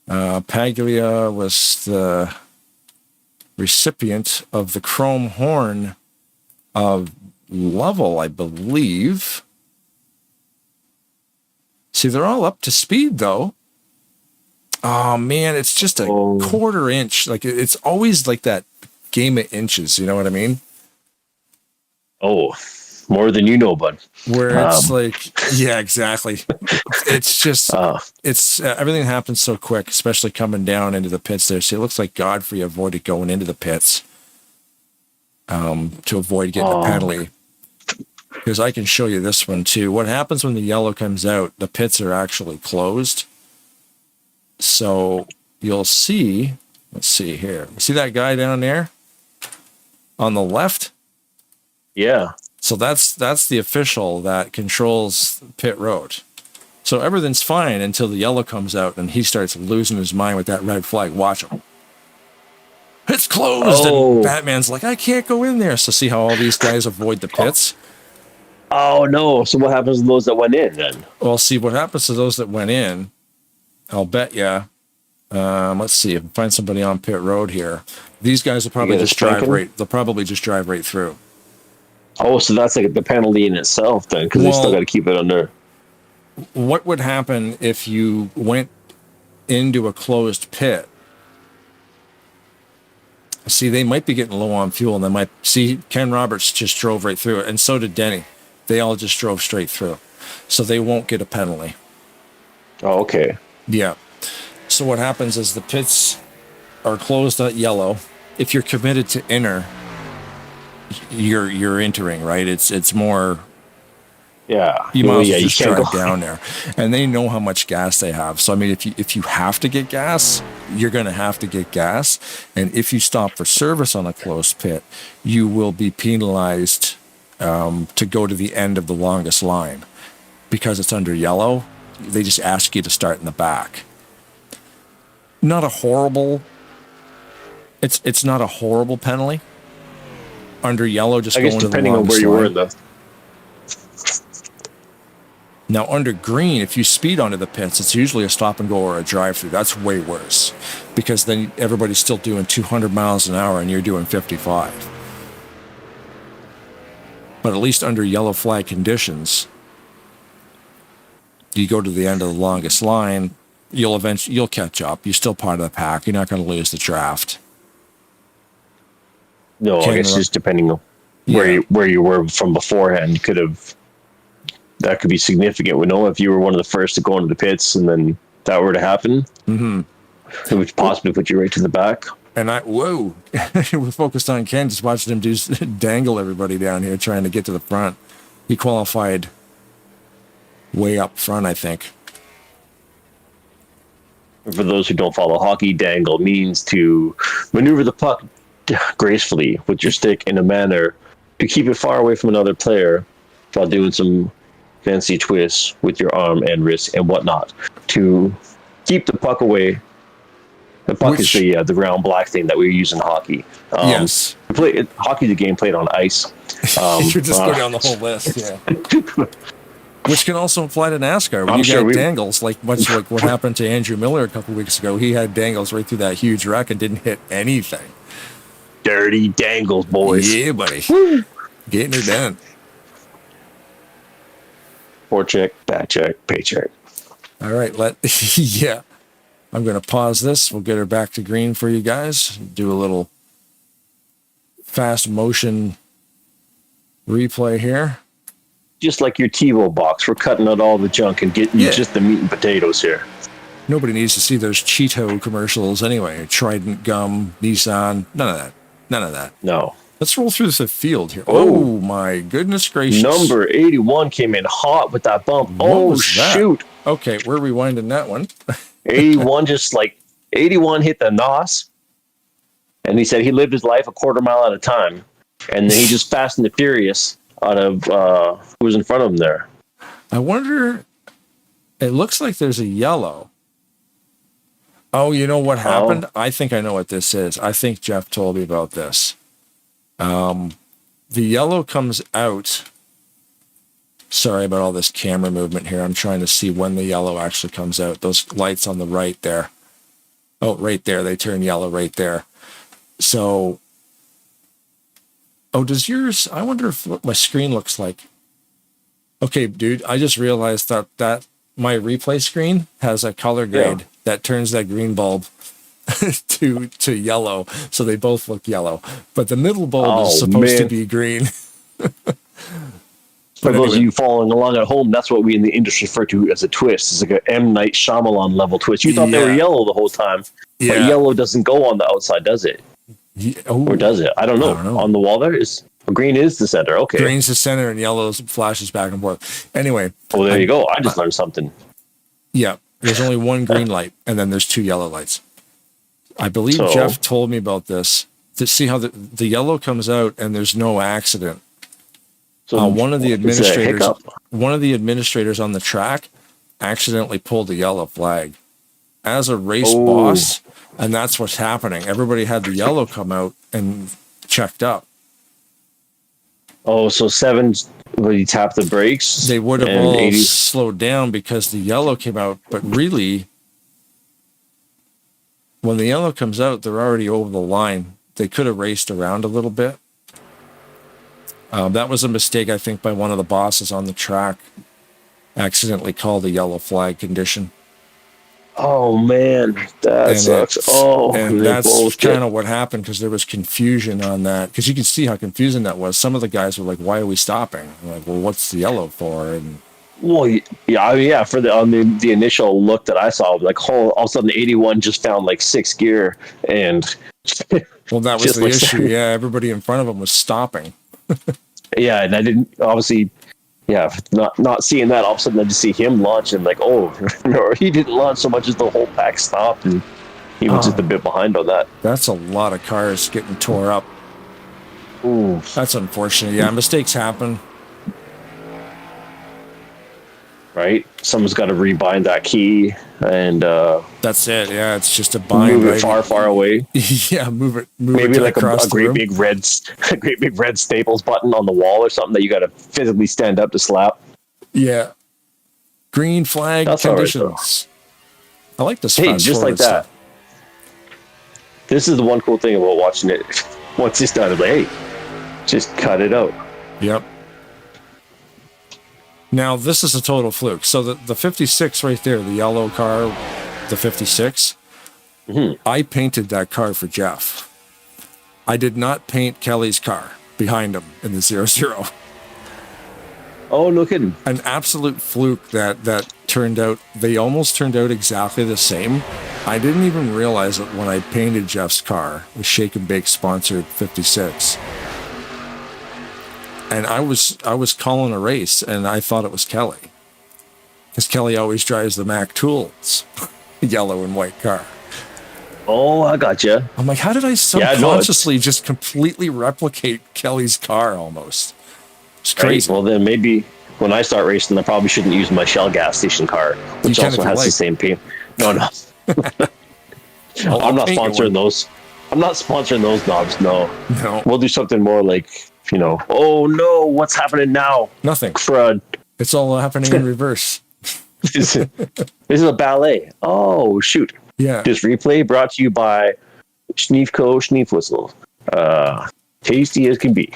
Paglia was the recipient of the chrome horn of Lovell, I believe. See, they're all up to speed, though. Oh, man, it's just a quarter inch. Like, it's always like that game of inches, you know what I mean? Oh, more than you know, bud. Where it's like, yeah, exactly. It's just, it's everything happens so quick, especially coming down into the pits there. See, it looks like Godfrey avoided going into the pits to avoid getting a penalty. Because I can show you this one too. What happens when the yellow comes out, the pits are actually closed. So you'll see, let's see here. See that guy down there on the left? Yeah. So that's the official that controls pit road. So everything's fine until the yellow comes out and he starts losing his mind with that red flag. Watch him. It's closed. And Batman's like, I can't go in there. So see how all these guys avoid the pits? Oh, no. So what happens to those that went in then? Well, see, what happens to those that went in, I'll bet you. Let's see if I can find somebody on pit road here. These guys will probably just drive right. They'll probably just drive right through. Oh, so that's like the penalty in itself then, because they still got to keep it under. What would happen if you went into a closed pit? See, they might be getting low on fuel, and they might see Ken Roberts just drove right through it, and so did Denny. They all just drove straight through, so they won't get a penalty. Oh, okay. Yeah. So what happens is the pits are closed at yellow. If you're committed to inner, you're entering, right? It's more. Yeah. You might as well you just can't drive go. down there, and they know how much gas they have. So I mean, if you have to get gas, you're going to have to get gas, and if you stop for service on a closed pit, you will be penalized to go to the end of the longest line because it's under yellow. They just ask you to start in the back. Not a horrible. It's not a horrible penalty. Under yellow, just I go guess into the depending on longest where you line. were in the. Now, under green, if you speed onto the pits, it's usually a stop and go or a drive-through. That's way worse because then everybody's still doing 200 miles an hour and you're doing 55. But at least under yellow flag conditions, you go to the end of the longest line, you'll catch up. You're still part of the pack. You're not going to lose the draft. No, I guess just depending on where you were from beforehand, that could be significant. We know if you were one of the first to go into the pits and then that were to happen, it would possibly put you right to the back. And we're focused on Ken, just watching him dangle everybody down here trying to get to the front. He qualified way up front, I think. For those who don't follow hockey, dangle means to maneuver the puck gracefully with your stick in a manner to keep it far away from another player while doing some fancy twists with your arm and wrist and whatnot to keep the puck away. The puck is the round black thing that we use in hockey. Yes. Hockey's a game played on ice. You just go down the whole list, yeah. Which can also apply to NASCAR. When you got dangles, much like what happened to Andrew Miller a couple weeks ago. He had dangles right through that huge wreck and didn't hit anything. Dirty dangles, boys. Yeah, buddy. Getting it done. Forecheck, back check, paycheck. All right, yeah. I'm going to pause this. We'll get her back to green for you guys. Do a little fast motion replay here. Just like your TiVo box, we're cutting out all the junk and getting you just the meat and potatoes here. Nobody needs to see those Cheeto commercials anyway. Trident gum, Nissan, none of that. None of that. No. Let's roll through the field here. Oh my goodness gracious. Number 81 came in hot with that bump. Shoot. Okay, we're rewinding that one. 81 81 hit the NOS. And he said he lived his life a quarter mile at a time. And then he just Fast and the Furious out of who was in front of him there. I wonder, it looks like there's a yellow. Oh, you know what happened? I think I know what this is. I think Jeff told me about this. The yellow comes out. Sorry about all this camera movement here. I'm trying to see when the yellow actually comes out. Those lights on the right there. Oh, right there. They turn yellow right there. So, does yours? I wonder what my screen looks like. Okay, dude, I just realized that my replay screen has a color grade that turns that green bulb to yellow, so they both look yellow. But the middle bulb is supposed to be green. For those of you following along at home, that's what we in the industry refer to as a twist. It's like an M. Night Shyamalan level twist. You thought they were yellow the whole time, but yellow doesn't go on the outside, does it? Or does it? I don't know. On the wall there green is the center. Okay, green's the center and yellow flashes back and forth. Anyway, there you go. I just learned something. Yeah, there's only one green light, and then there's two yellow lights. I believe Jeff told me about this. To see how the yellow comes out and there's no accident. So one of the administrators on the track accidentally pulled a yellow flag as a race boss, and that's what's happening. Everybody had the yellow come out and checked up. Oh, so 7, when you tap the brakes, they would have all slowed down because the yellow came out. But really, when the yellow comes out, they're already over the line. They could have raced around a little bit. That was a mistake, I think, by one of the bosses on the track. Accidentally called a yellow flag condition. Oh man, that And sucks. Oh, and they that's both did. kind of what happened, because there was confusion on that, because you can see how confusing that was. Some of the guys were like, why are we stopping? I'm like, well, what's the yellow for? And Well, yeah, I mean, yeah. For the initial look that I saw, like, all of a sudden, 81 just found like sixth gear, and well, that was just the like issue. Yeah, everybody in front of him was stopping. yeah, and I didn't obviously, yeah, not seeing that. All of a sudden, I just see him launch, and like, oh, no, he didn't launch so much as the whole pack stopped, and he was just a bit behind on that. That's a lot of cars getting tore up. Ooh, That's unfortunate. Yeah, mistakes happen. right? Someone's got to rebind that key and That's it. Yeah, it's just a bind, move it right? far away. Yeah, move it Maybe to like across a the great room. big a great big red Staples button on the wall or something that you got to physically stand up to slap. Yeah. Green flag That's all right, conditions. I like this Hey, fast just forward like that. stuff. This is the one cool thing about watching it. Once it's done, it's like, hey, just cut it out. Yep. Now, this is a total fluke. So the 56 right there, the yellow car, the 56, I painted that car for Jeff. I did not paint Kelly's car behind him in the 00. Oh, no kidding. An absolute fluke that turned out, they almost turned out exactly the same. I didn't even realize it when I painted Jeff's car, the Shake and Bake sponsored 56. And I was calling a race, and I thought it was Kelly, because Kelly always drives the Mac Tools yellow and white car. Oh, I gotcha. I'm like, how did I subconsciously just completely replicate Kelly's car almost? It's crazy. Right? Well, then maybe when I start racing, I probably shouldn't use my Shell gas station car, which also has the same paint. No. I'm not sponsoring those. I'm not sponsoring those knobs. No. We'll do something more like, oh no, what's happening now? Nothing. Crud. It's all happening in reverse. This is a ballet. Oh, shoot. Yeah. This replay brought to you by Schneefco Schneefwhistle. Tasty as can be.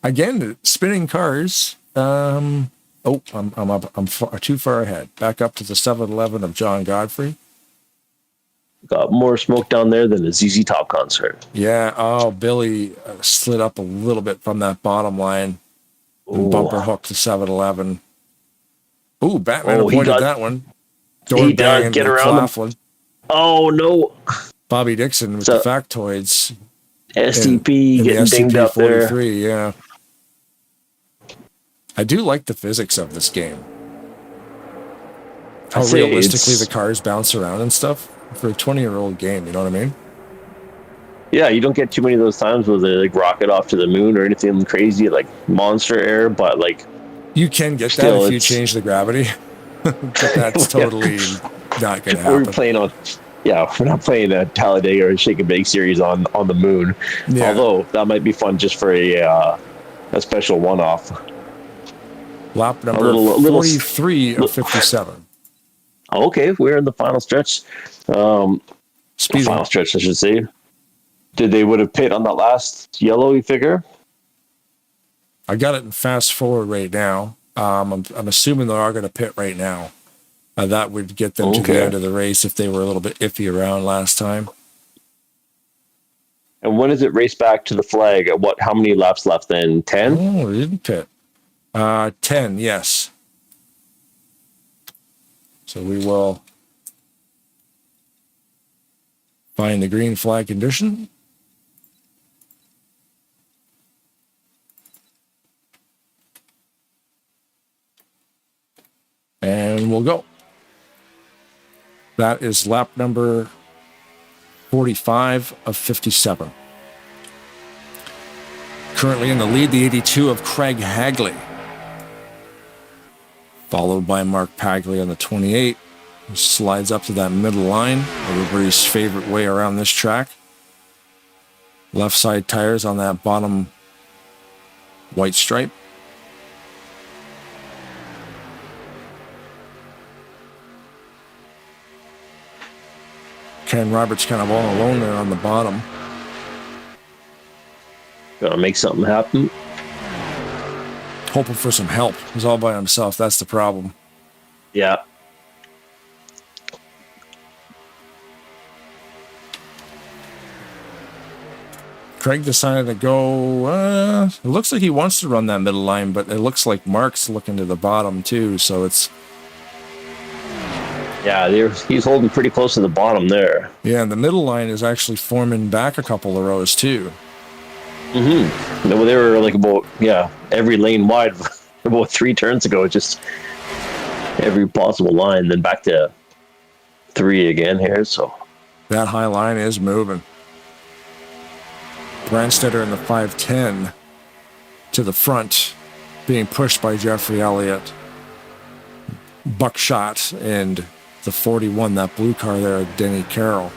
Again, spinning cars. I'm too far ahead. Back up to the 7-Eleven of John Godfrey. Got more smoke down there than a ZZ Top concert. Yeah. Oh, Billy slid up a little bit from that bottom line. Bumper hook to 7-Eleven. Ooh, Batman avoided that one. He does get around. Oh, no. Bobby Dixon with the factoids. STP getting dinged up there. 43, yeah. I do like the physics of this game. How realistically the cars bounce around and stuff for a 20-year-old game, you know what I mean? Yeah, you don't get too many of those times where they like rocket off to the moon or anything crazy like monster air, but like you can get that if you change the gravity. But that's totally not going to happen. We're not playing a Talladega or a Shake and Bake series on the moon. Yeah. Although that might be fun just for a special one-off. Lap number 43 of 57. Okay, we're in the final stretch. Final stretch, I should say. Did they would have pit on that last yellow, you figure? I got it in fast forward right now. I'm assuming they are going to pit right now. That would get them to the end of the race if they were a little bit iffy around last time. And when does it race back to the flag? How many laps left then? 10? Oh, it didn't pit. 10, yes. So we will find the green flag condition. And we'll go. That is lap number 45 of 57. Currently in the lead, the 82 of Craig Hagley. Followed by Mark Pagley on the 28. Who slides up to that middle line. Everybody's favorite way around this track. Left side tires on that bottom white stripe. Ken Roberts kind of all alone there on the bottom. Gonna make something happen. Hoping for some help. He's all by himself. That's the problem. Yeah. Craig decided to go. It looks like he wants to run that middle line, but it looks like Mark's looking to the bottom too. So it's he's holding pretty close to the bottom there. yeah, and the middle line is actually forming back a couple of rows too. Mm-hmm. Well, they were like about every lane wide about 3 turns ago, just every possible line, then back to 3 again here. So that high line is moving. Brandstetter in the 510 to the front, being pushed by Jeffrey Elliott. Buckshot and the 41, that blue car there, Denny Carroll.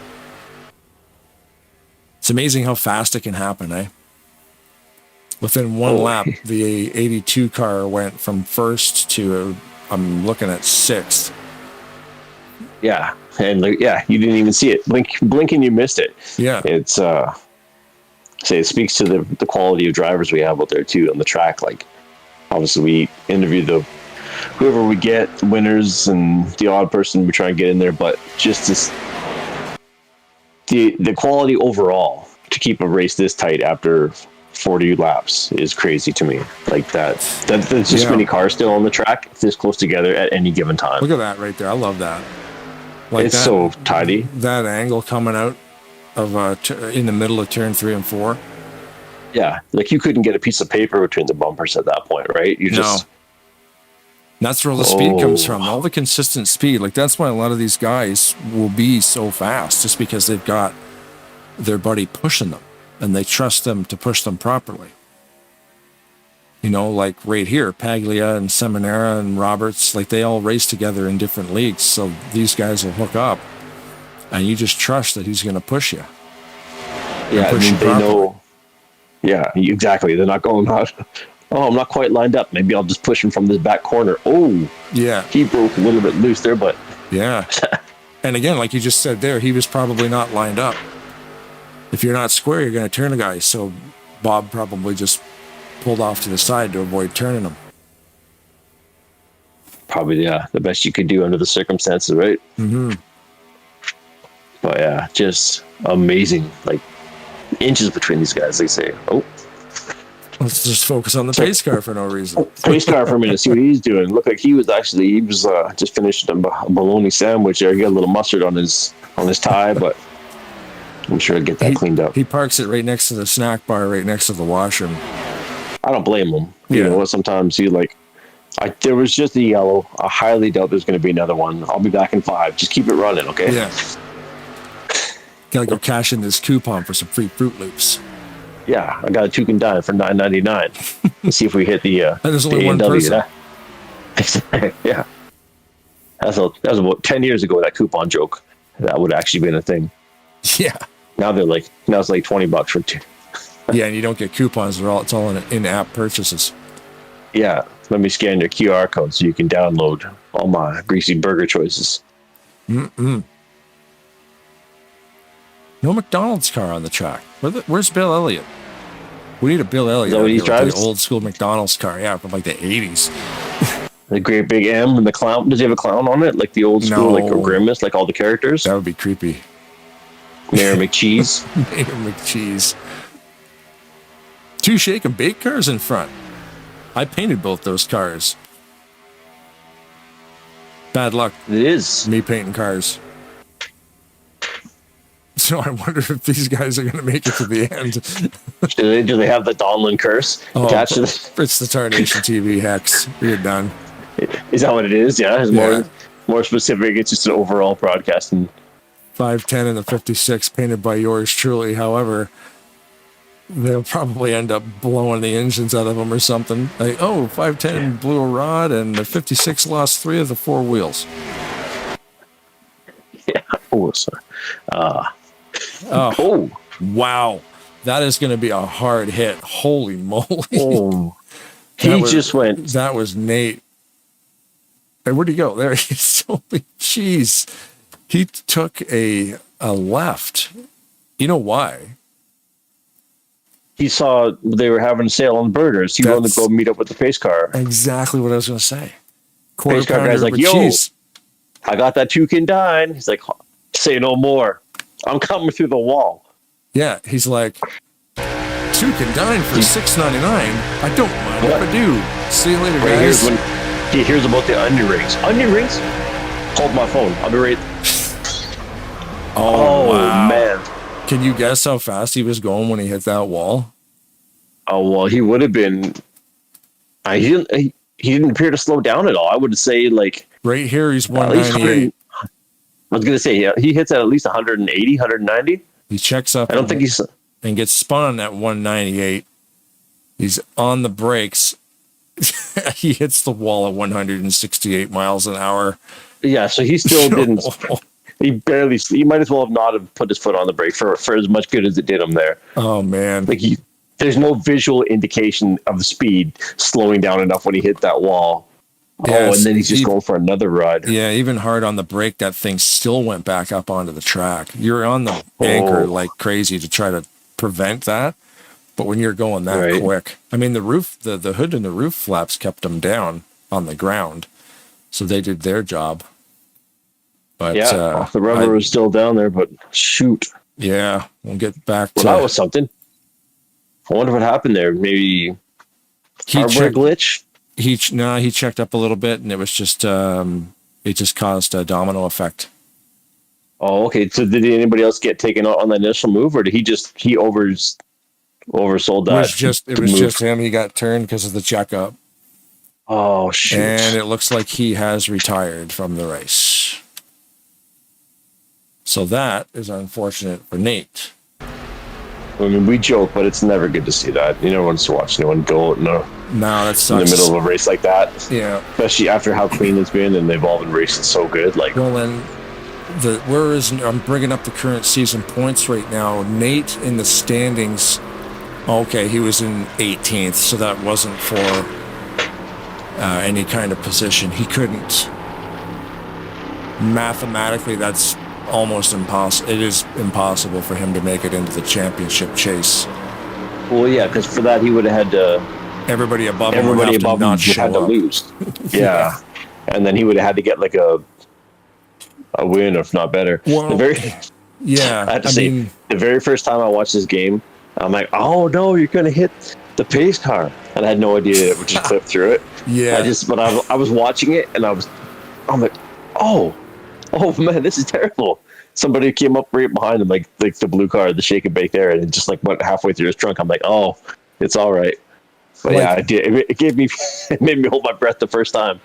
It's amazing how fast it can happen, eh? Within one lap, the 82 car went from first to, I'm looking at 6th. Yeah, and you didn't even see it. Blinking, you missed it. Yeah. It's, it speaks to the quality of drivers we have out there, too, on the track. Like, obviously, we interview whoever we get, the winners, and the odd person we try and get in there, but just this, the quality overall to keep a race this tight after 40 laps is crazy to me. Like there's just many cars still on the track this close together at any given time. Look at that right there. I love that. Like it's so tidy. That angle coming out of in the middle of turn 3 and 4. Yeah, like you couldn't get a piece of paper between the bumpers at that point, right? That's where all the speed comes from. All the consistent speed. Like that's why a lot of these guys will be so fast, just because they've got their buddy pushing them and they trust them to push them properly. You know, like right here, Paglia and Seminara and Roberts, like they all race together in different leagues. So these guys will hook up and you just trust that he's going to push you. Yeah, they know. Yeah, exactly. They're not going out. Oh, I'm not quite lined up. Maybe I'll just push him from this back corner. Oh, yeah. He broke a little bit loose there, but yeah. And again, like you just said there, he was probably not lined up. If you're not square, you're going to turn a guy. So Bob probably just pulled off to the side to avoid turning him. Probably, the best you could do under the circumstances, right? Mm-hmm. But yeah, just amazing. Like inches between these guys, they say. Oh. Let's just focus on the pace car for no reason. Pace car for a minute, see what he's doing. Looked like he was just finished a bologna sandwich there. He got a little mustard on his tie, but I'm sure he'll get that cleaned up. He parks it right next to the snack bar, right next to the washroom. I don't blame him. You know, sometimes there was just a yellow. I highly doubt there's going to be another one. I'll be back in 5. Just keep it running, okay? Yeah. Gotta go cash in this coupon for some free Fruit Loops. Yeah, I got a Tuke and Dime for $9.99. Let's see if we hit the and there's only one A&W. person. Yeah. That was about 10 years ago, that coupon joke. That would actually been a thing. Yeah. Now it's like $20 for 2. Yeah, and you don't get coupons. It's all in-app purchases. Yeah. Let me scan your QR code so you can download all my greasy burger choices. Mm-mm. No McDonald's car on the track. Where's Bill Elliott? We need a Bill Elliott. Is that what he drives? The old school McDonald's car, from like the 80s. The great big M and the clown. Does he have a clown on it? Like the old school, like a Grimace, like all the characters? That would be creepy. Mayor McCheese. Mayor McCheese. 2 shake and bake cars in front. I painted both those cars. Bad luck. It is. Me painting cars. So I wonder if these guys are going to make it to the end. Do they have the Donlin curse attached to this? It's the Tarnation TV hex. You're done. Is that what it is? Yeah. It's more specific. It's just an overall broadcasting. 510 and the 56 painted by yours truly. However, they'll probably end up blowing the engines out of them or something. Like, 510 blew a rod and the 56 lost 3 of the 4 wheels. Yeah. Oh, sorry. Wow. That is going to be a hard hit. Holy moly. Oh. That was Nate. Hey, where'd he go? There he is. Holy jeez. He took a left. You know why? He saw they were having a sale on burgers. He wanted to go meet up with the pace car. Exactly what I was going to say. Quarter Pace car pounder guy's like, with yo, cheese. I got that 2 can dine. He's like, say no more. I'm coming through the wall. Yeah, he's like, 2 can dine for $6.99. I don't mind if I do. See you later, Right here's guys. when he hears about the onion rings. Onion rings? Hold my phone. I'll be right. Oh, wow. Man. Can you guess how fast he was going when he hit that wall? Oh well, he would have been. He didn't appear to slow down at all. I would say like Right here, he's at least 198. I was gonna say he hits at least 180, 190. He checks up. I don't think he's. And gets spun at 198. He's on the brakes. He hits the wall at 168 miles an hour. Yeah, so he still didn't. He barely. He might as well have not have put his foot on the brake for as much good as it did him there. Oh man! Like there's no visual indication of the speed slowing down enough when he hit that wall. Yes, and then he's just going for another ride. Yeah, even hard on the brake, that thing still went back up onto the track. You're on the anchor like crazy to try to prevent that, but when you're going that quick, I mean, the roof, the hood and the roof flaps kept them down on the ground, so they did their job. But yeah, the rubber was still down there, but shoot. Yeah, we'll get back to that was something. I wonder what happened there. Maybe hardware glitch. He checked up a little bit, and it was just it just caused a domino effect. Oh, okay. So did anybody else get taken out on the initial move, or did he oversold that? It was just him. He got turned because of the checkup. Oh shit! And it looks like he has retired from the race. So that is unfortunate for Nate. I mean, we joke, but it's never good to see that. You never want to watch anyone go that sucks. in the middle of a race like that. Yeah. Especially after how clean it's been and they've all been racing so good. Like, well, then, I'm bringing up the current season points right now. Nate in the standings, okay, he was in 18th, so that wasn't for any kind of position. He couldn't. Mathematically, that's almost impossible. It is impossible for him to make it into the championship chase. Well, yeah, because for that he would have had to. Everybody above him would have to not show had to up. Lose. Yeah, and then he would have had to get like a win, if not better. Well, I have to say, mean, the very first time I watched this game, I'm like, oh no, you're gonna hit the pace car, and I had no idea it would just clip through it. Yeah, I was watching it, and I'm like, oh man, this is terrible. Somebody came up right behind him, like the blue car, the shake and bake there, and it just like went halfway through his trunk. I'm like, oh, it's all right. But yeah, it did. It made me hold my breath the first time.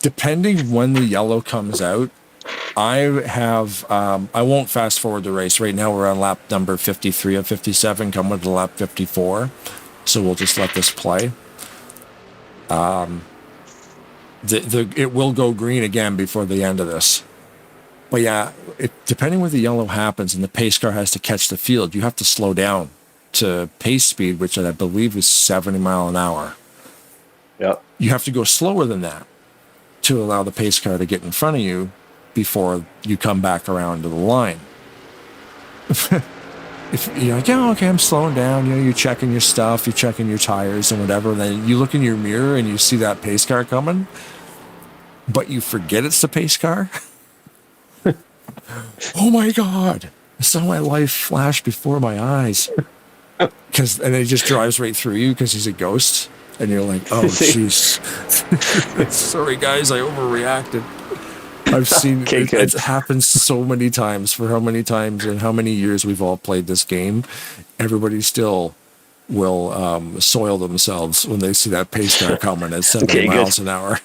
Depending when the yellow comes out, I won't fast forward the race. Right now we're on lap number 53 of 57, coming to lap 54. So we'll just let this play. It will go green again before the end of this. But yeah, depending where the yellow happens and the pace car has to catch the field, you have to slow down to pace speed, which I believe is 70 mile an hour. Yeah. You have to go slower than that to allow the pace car to get in front of you before you come back around to the line. If you're like, yeah, okay, I'm slowing down, you're checking your stuff, you're checking your tires and whatever, and then you look in your mirror and you see that pace car coming, but you forget it's the pace car. Oh my God, I saw my life flash before my eyes. And then he just drives right through you because he's a ghost. And you're like, oh, jeez. Sorry, guys, I overreacted. I've seen it's happened so many times for how many times and how many years we've all played this game. Everybody still will soil themselves when they see that pace car coming at 70 miles an hour.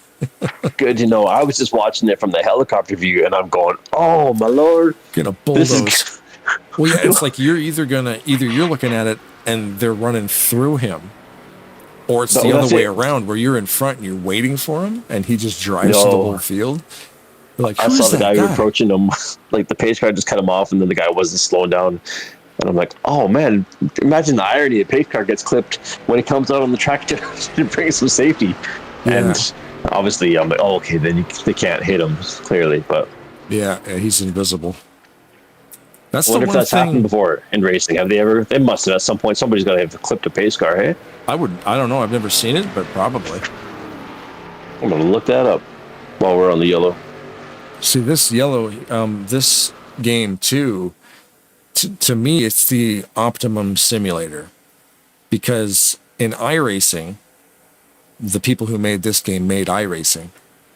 Good to know. I was just watching it from the helicopter view, and I'm going, "Oh my lord, gonna bulldoze." Well, yeah, it's like you're you're looking at it and they're running through him, or it's the other way around where you're in front and you're waiting for him, and he just drives to the whole field. You're like, I saw the guy approaching him, like the pace car just cut him off, and then the guy wasn't slowing down. And I'm like, oh man, imagine the irony. A pace car gets clipped when he comes out on the track to bring some safety, and obviously, I'm like, oh, okay, then they can't hit him, clearly, but... Yeah, he's invisible. That's I wonder if that's happened before in racing. They must have, at some point, somebody's got to have clipped a pace car, hey? I don't know, I've never seen it, but probably. I'm going to look that up. while we're on the yellow. See, this yellow, this game too, to me, it's the optimum simulator, because in iRacing, the people who made this game made iRacing,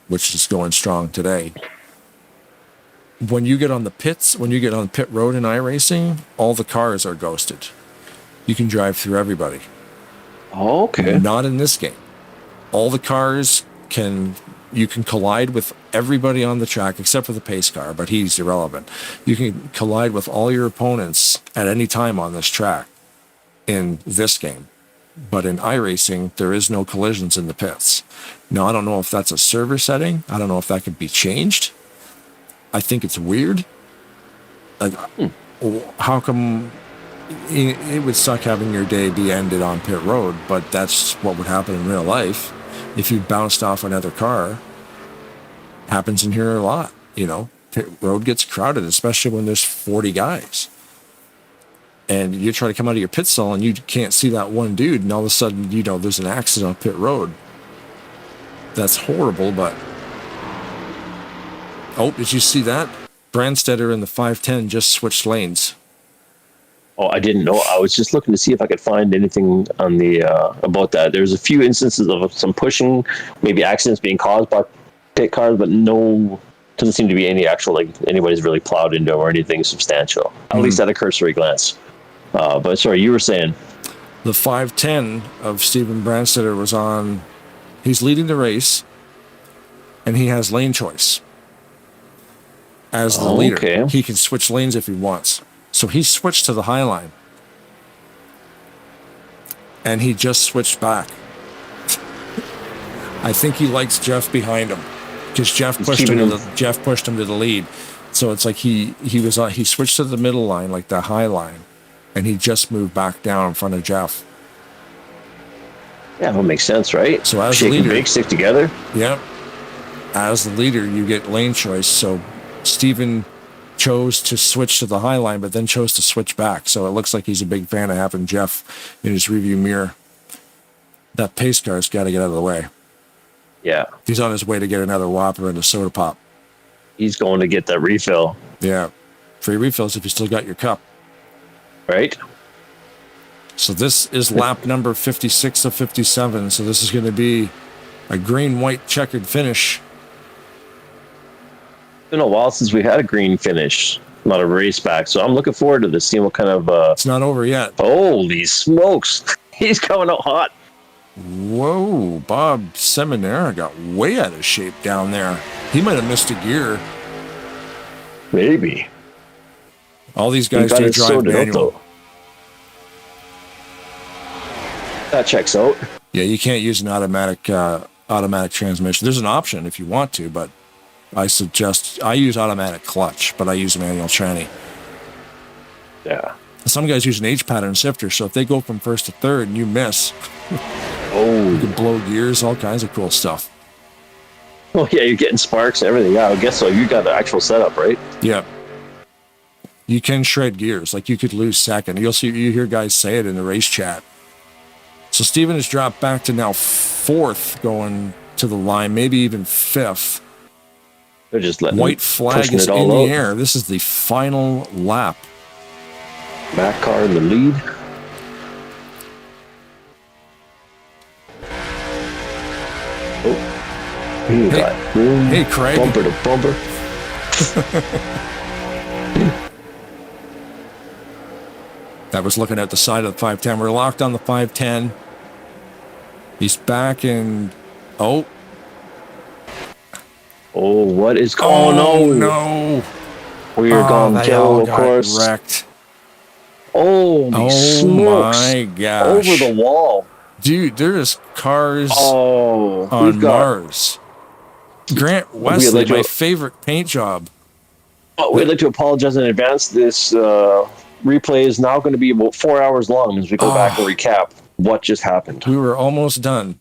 which is going strong today. When you get on the pits, when you get on pit road in iRacing, all the cars are ghosted. You can drive through everybody. Oh, okay. Not in this game. All the cars you can collide with everybody on the track except for the pace car, but he's irrelevant. You can collide with all your opponents at any time on this track in this game. But in iRacing, there is no collisions in the pits. Now, I don't know if that's a server setting. I don't know if that could be changed. I think it's weird. Like, how come it would suck having your day be ended on pit road, but that's what would happen in real life. If you bounced off another car, happens in here a lot, you know. Pit road gets crowded, especially when there's 40 guys. And you try to come out of your pit stall and you can't see that one dude, and all of a sudden, you know, there's an accident on pit road. That's horrible, but... Oh, did you see that? Brandstetter in the 510 just switched lanes. Oh, I didn't know. I was just looking to see if I could find anything on the about that. There's a few instances of some pushing, maybe accidents being caused by pit cars, but no, doesn't seem to be any actual, like, anybody's really plowed into or anything substantial. At least at a cursory glance. But sorry, you were saying the 510 of Steven Brandstetter was on. He's leading the race, and he has lane choice as the leader. Okay. He can switch lanes if he wants. So he switched to the high line, and he just switched back. I think he likes Jeff behind him, because Jeff pushed him to the lead. So it's like he switched to the middle line, like the high line, and he just moved back down in front of Jeff. Yeah, that makes sense, right? So as Shake the leader, and bake, stick together. Yep. As the leader, you get lane choice. So Steven chose to switch to the high line, but then chose to switch back. So it looks like he's a big fan of having Jeff in his rearview mirror. That pace car's got to get out of the way. Yeah. He's on his way to get another Whopper and a soda pop. He's going to get that refill. Yeah. Free refills if you still got your cup. Right? So this is lap number 56 of 57. So this is going to be a green-white checkered finish. It's been a while since we had a green finish. Not a race back. So I'm looking forward to this, seeing what kind of... It's not over yet. Holy smokes. He's coming out hot. Whoa, Bob Seminara got way out of shape down there. He might have missed a gear. Maybe. All these guys do drive manual. That checks out. Yeah, you can't use an automatic transmission. There's an option if you want to, but I use automatic clutch, but I use a manual tranny. Yeah. Some guys use an H-pattern sifter, so if they go from first to third and you miss, you can blow gears, all kinds of cool stuff. Oh, yeah, you're getting sparks and everything. Yeah, I guess so. You got the actual setup, right? Yeah. You can shred gears. Like, you could lose second. You hear guys say it in the race chat. So Steven has dropped back to now fourth going to the line, maybe even fifth. They're just letting White flag is in the air. This is the final lap. Mac car in the lead. Oh, he got room. Hey, Craig. Bumper to bumper. That was looking at the side of the 510. We're locked on the 510. He's back in. Oh, what is going on? No. We are gone Joe, of course. Wrecked. Holy smokes. My gosh. Over the wall. Dude, there's cars on Mars. Grant Wesley, my favorite paint job. We'd like to apologize in advance. This replay is now going to be about 4 hours long as we go back and recap what just happened. We were almost done.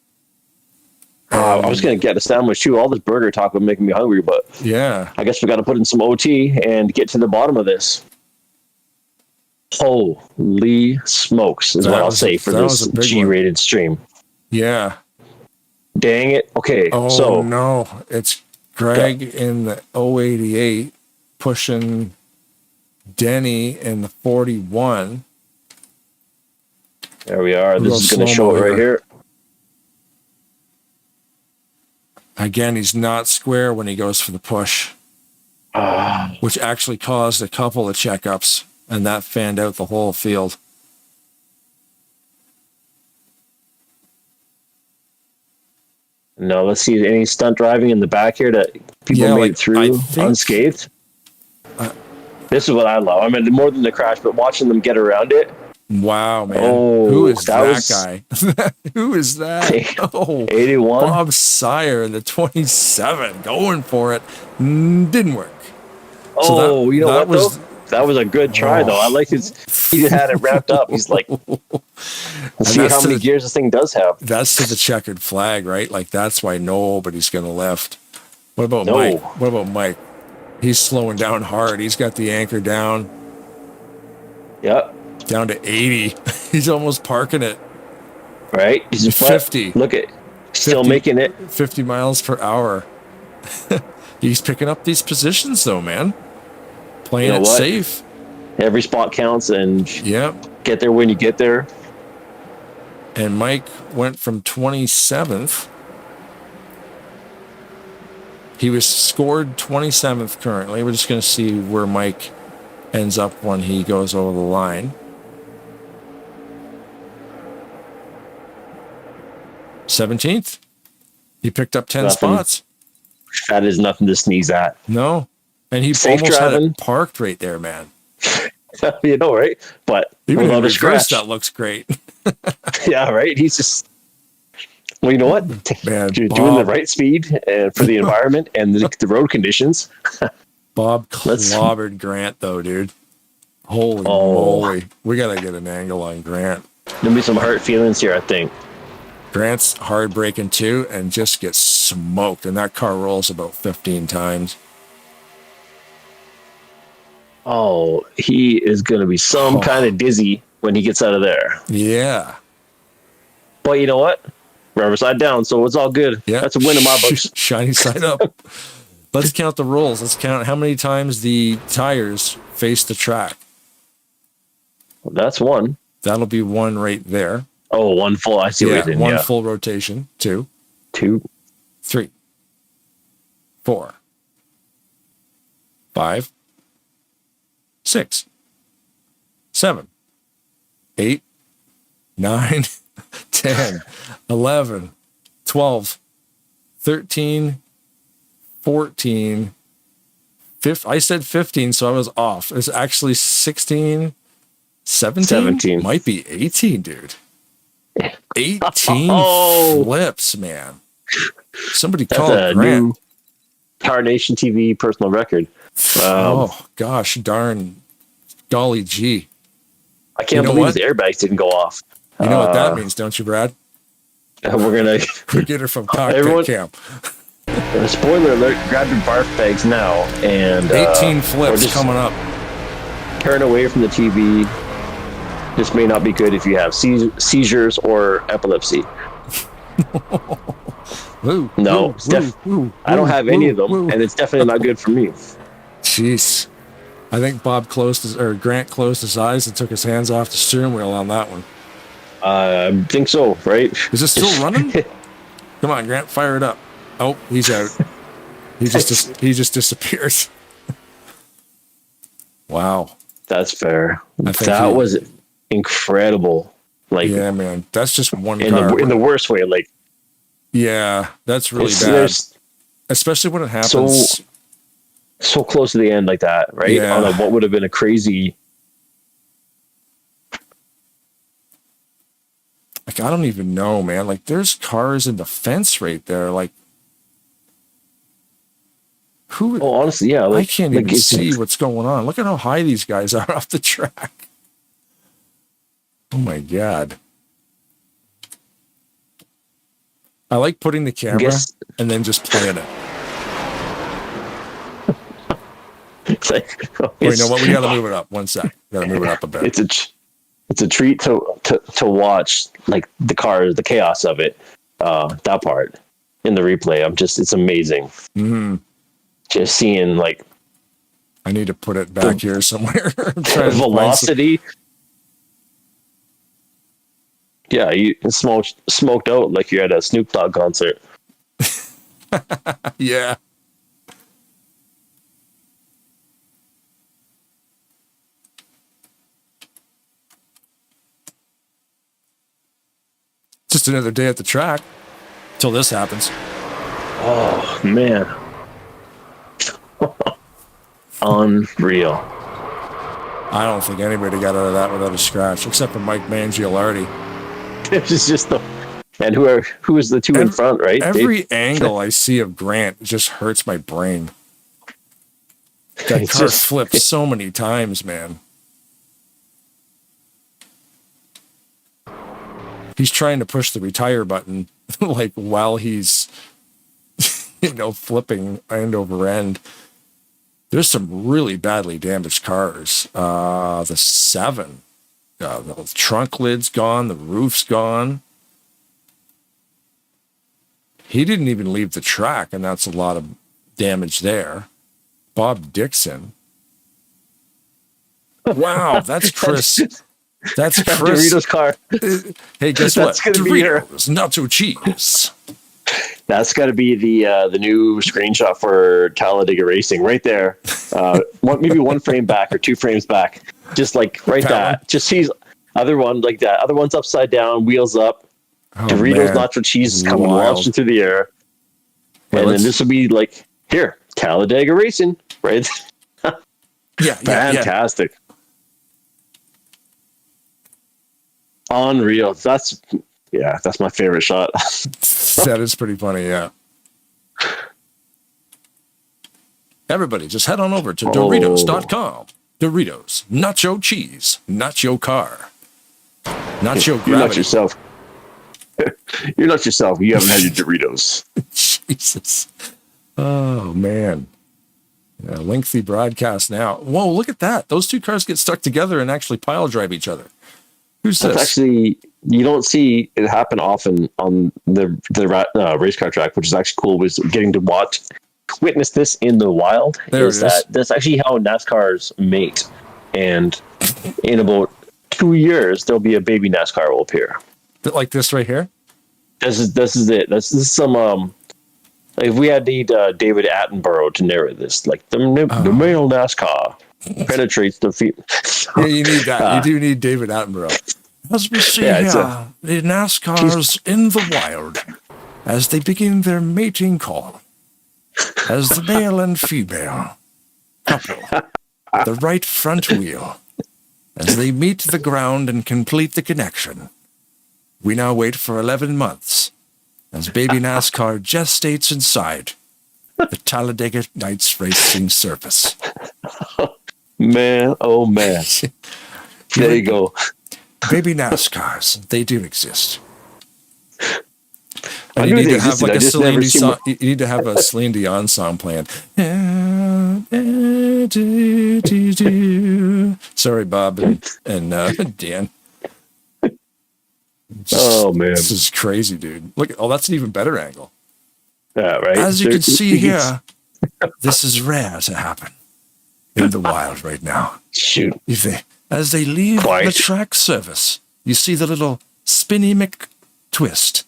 I was going to get a sandwich too. All this burger talk was making me hungry, but yeah, I guess we got to put in some OT and get to the bottom of this. Holy smokes is what I'll say for this G-rated stream. Yeah. Dang it. Okay. Oh, so no. It's Greg in the 088, pushing Denny in the 41. There we are. This is going to show it right here. Again, he's not square when he goes for the push, which actually caused a couple of checkups, and that fanned out the whole field. No, let's see any stunt driving in the back here that people made through unscathed. This is what I love. I mean, more than the crash, but watching them get around it. Wow, man. Oh, who is that guy? Who is that? 81. Bob Sire in the 27, going for it. Didn't work. Oh, so you know what, though? That was a good try, though. I like his. He just had it wrapped up. He's like, let's see how many gears this thing does have. That's to the checkered flag, right? Like, that's why nobody's going to lift. What about Mike? What about Mike? He's slowing down hard. He's got the anchor down. Yep. Down to 80. He's almost parking it. Right? He's 50. Look at still 50, making it. 50 miles per hour. He's picking up these positions, though, man. Playing it safe. Every spot counts, and get there when you get there. And Mike went from 27th. He was scored 27th currently. We're just going to see where Mike ends up when he goes over the line. 17th. He picked up 10 spots. That is nothing to sneeze at. No. And he almost had it parked right there, man. You know, right? But even in reverse, that looks great. Yeah, right? He's just... Well, you know what? Man, you're doing the right speed and for the environment and the road conditions. Bob clobbered Grant, though, dude. Holy moly. We got to get an angle on Grant. There'll be some hurt feelings here, I think. Grant's hard braking too and just gets smoked. And that car rolls about 15 times. Oh, he is going to be some kind of dizzy when he gets out of there. Yeah. But you know what? Rubber side down, so it's all good. Yeah. That's a win in my books. Shiny side up. Let's count the rolls. Let's count how many times the tires face the track. Well, that's one. That'll be one right there. Oh, one full. I see what you did. One full rotation. Two. 3. 4. 5. 6. 7. 8. 9. 10. 11. 12. 13. 14. 15. I said 15, so I was off. It's actually 16. 17? Might be 18, dude. 18 flips, man. Somebody call Grant. New Tarnation TV personal record. Oh, gosh, darn. Golly gee. I can't believe the airbags didn't go off. You know what that means, don't you, Brad? We're going to get her from cockpit camp. Spoiler alert, grab your barf bags now. And 18 flips coming up. Turn away from the TV. This may not be good if you have seizures or epilepsy. I don't have any of them, and it's definitely not good for me. Jeez. I think Grant closed his eyes and took his hands off the steering wheel on that one. I think so, right? Is it still running? Come on, Grant, fire it up. Oh, he's out. He just disappears. Wow. That's fair. That was incredible. Like, yeah, man. That's just one car. In the worst way. Like, yeah, that's really bad. Especially when it happens so close to the end like that, right? Yeah. On what would have been a crazy. Like, I don't even know, man. Like, there's cars in the fence right there. Like, who? Oh, honestly, yeah. Like, I can't even see what's going on. Look at how high these guys are off the track. Oh my God. I like putting the camera and then just playing it. It's like, you know what? We got to move it up. One sec. Got to move it up a bit. It's a treat to watch, like the cars, the chaos of it. That part. in the replay. It's amazing. Mm-hmm. Just seeing like I need to put it back here somewhere. the velocity. Yeah, you smoked out like you're at a Snoop Dogg concert. Yeah. Just another day at the track till this happens. Oh man. Unreal. I don't think anybody got out of that without a scratch, except for Mike Mangialardi. It's just and who was the two in front, right? Every angle I see of Grant just hurts my brain. That car flipped so many times, man. He's trying to push the retire button like while he's flipping end over end. There's some really badly damaged cars. The 7. The trunk lid's gone. The roof's gone. He didn't even leave the track, and that's a lot of damage there. Bob Dixon. Wow, that's Chris. That's Chris. Doritos car. Hey, guess what? Doritos, nacho cheese. That's got to be the new screenshot for Talladega Racing right there. Maybe one frame back or 2 frames back. Just like right that. Just sees other one like that. Other one's upside down, wheels up. Oh, Doritos nacho cheese is coming launching through the air. And then this will be like, here, Talladega Racing, right? Yeah. Fantastic. Yeah. Unreal. That's my favorite shot. That is pretty funny, yeah. Everybody, just head on over to Doritos.com. Doritos, nacho cheese, nacho car. Nacho gravity. You're not yourself. You're not yourself. You haven't had your Doritos. Jesus. Oh, man. Yeah, lengthy broadcast now. Whoa, look at that. Those two cars get stuck together and actually pile drive each other. Who's this? Actually, you don't see it happen often on the race car track, which is actually cool. Was getting to witness this in the wild. That's actually how NASCARs mate. And in about 2 years, there'll be a baby NASCAR will appear. Like this right here? This is it. This is some if we had need David Attenborough to narrate this, like the male NASCAR penetrates the feet. Yeah, you need that. You do need David Attenborough. As we see here, the NASCARs in the wild, as they begin their mating call, as the male and female couple the right front wheel, as they meet the ground and complete the connection. We now wait for 11 months as baby NASCAR gestates inside the Talladega Nights racing surface. Man, oh man. There you go. Baby NASCARs, they do exist. And you need to have like a Celine Dion. You need to have a Celine Dion song playing. Sorry, Bob and Dan. Oh man, this is crazy, dude. Look, that's an even better angle. Yeah, right. As you can see here, this is rare to happen in the wild right now. Shoot. As they leave the track surface, you see the little spinny twist,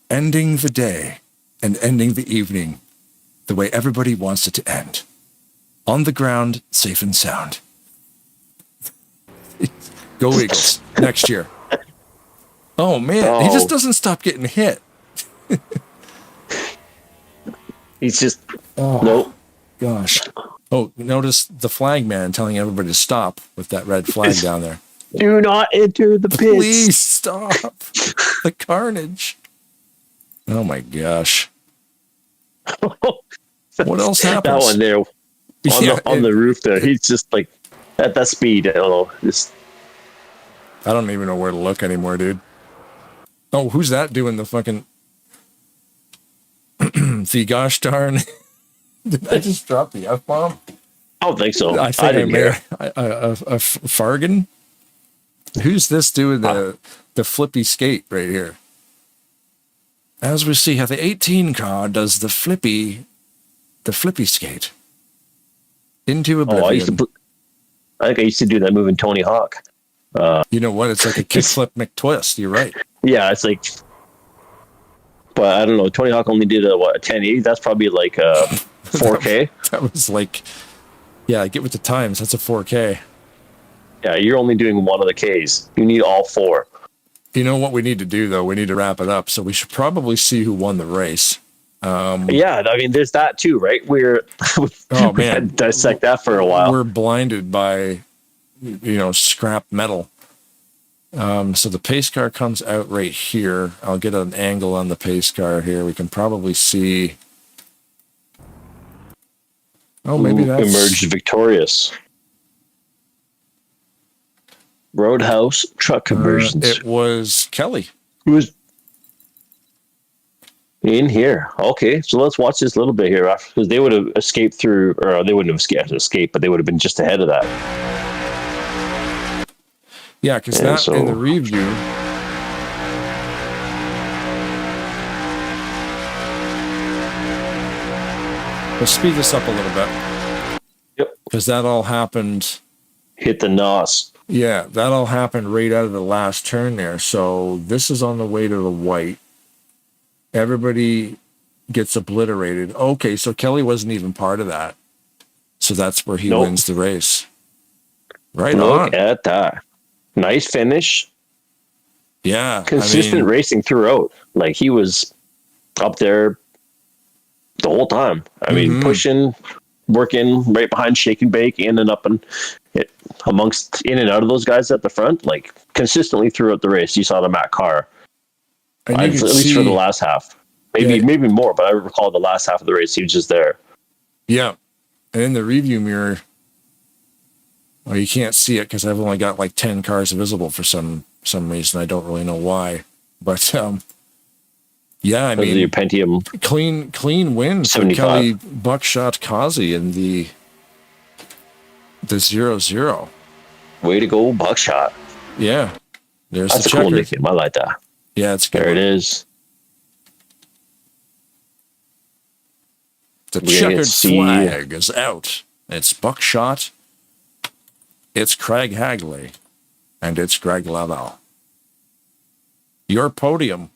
ending the day and ending the evening the way everybody wants it to end. On the ground, safe and sound. Go Eagles next year. Oh, man. He just doesn't stop getting hit. He's just... nope. Gosh. Oh, notice the flag man telling everybody to stop with that red flag down there. Do not enter the pits. Please stop. The carnage. Oh, my gosh. What else happens? That one there on the roof there. He's just like at that speed. I don't know. I don't even know where to look anymore, dude. Oh, who's that doing the fucking... the gosh darn... Did I just drop the F-bomb? I don't think so. I think I may. A Fargan? Who's this doing the flippy skate right here? as we see how the 18 car does the flippy skate into oblivion. I think I used to do that move in Tony Hawk. You know what? It's like a kickflip McTwist. You're right. Yeah, it's like, but I don't know. Tony Hawk only did a 1080. That's probably like 4K. that was like, yeah, get with the times. That's a 4K. Yeah, you're only doing one of the Ks. You need all four. You know what we need to do, though? We need to wrap it up. So we should probably see who won the race. Yeah, I mean, there's that too, right? We had to dissect that for a while. We're blinded by, scrap metal. So the pace car comes out right here. I'll get an angle on the pace car here. We can probably see. Oh, maybe that's emerged victorious. Roadhouse truck conversions. It was Kelly. Who was in here? Okay, so let's watch this a little bit here, because they would have escaped through, or they wouldn't have escaped, but they would have been just ahead of that. Yeah, because that in the review. Let's speed this up a little bit. Yep. Because that all happened. Hit the nos. Yeah, that all happened right out of the last turn there. So this is on the way to the white. Everybody gets obliterated. Okay, so Kelly wasn't even part of that. So that's where he wins the race. Right on. Look at that. Nice finish. Yeah. Consistent racing throughout. Like, he was up there the whole time. I mean, pushing, working right behind Shake and Bake, in and up and in and out of those guys at the front, like consistently throughout the race. You saw the Matt Carr, at least for the last half. Maybe more, but I recall the last half of the race, he was just there. Yeah. And in the review mirror, well, you can't see it because I've only got like 10 cars visible for some reason. I don't really know why. But yeah, I mean, your Pentium clean win for Kelly Buckshot Kazi in the 0-0. Way to go, Buckshot. Yeah. That's a cool nickname. I like that. Yeah, it's good. There it is. The checkered flag is out. It's Buckshot. It's Craig Hagley. And it's Greg Lovell. Your podium.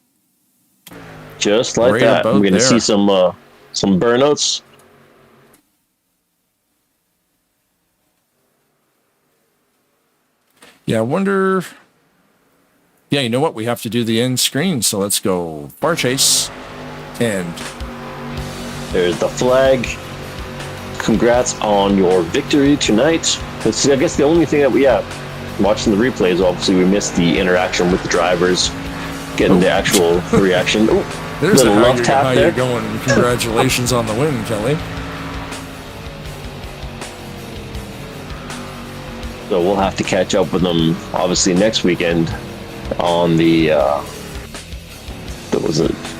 Just like right that. We're going to see some burnouts. Yeah, I wonder. Yeah, you know what? We have to do the end screen. So let's go bar chase. And there's the flag. Congrats on your victory tonight. That's, I guess, the only thing that we have. Watching the replays, obviously, we missed the interaction with the drivers, getting the actual reaction. There's a love tap there. You're going. Congratulations on the win, Kelly. So we'll have to catch up with them, obviously, next weekend on the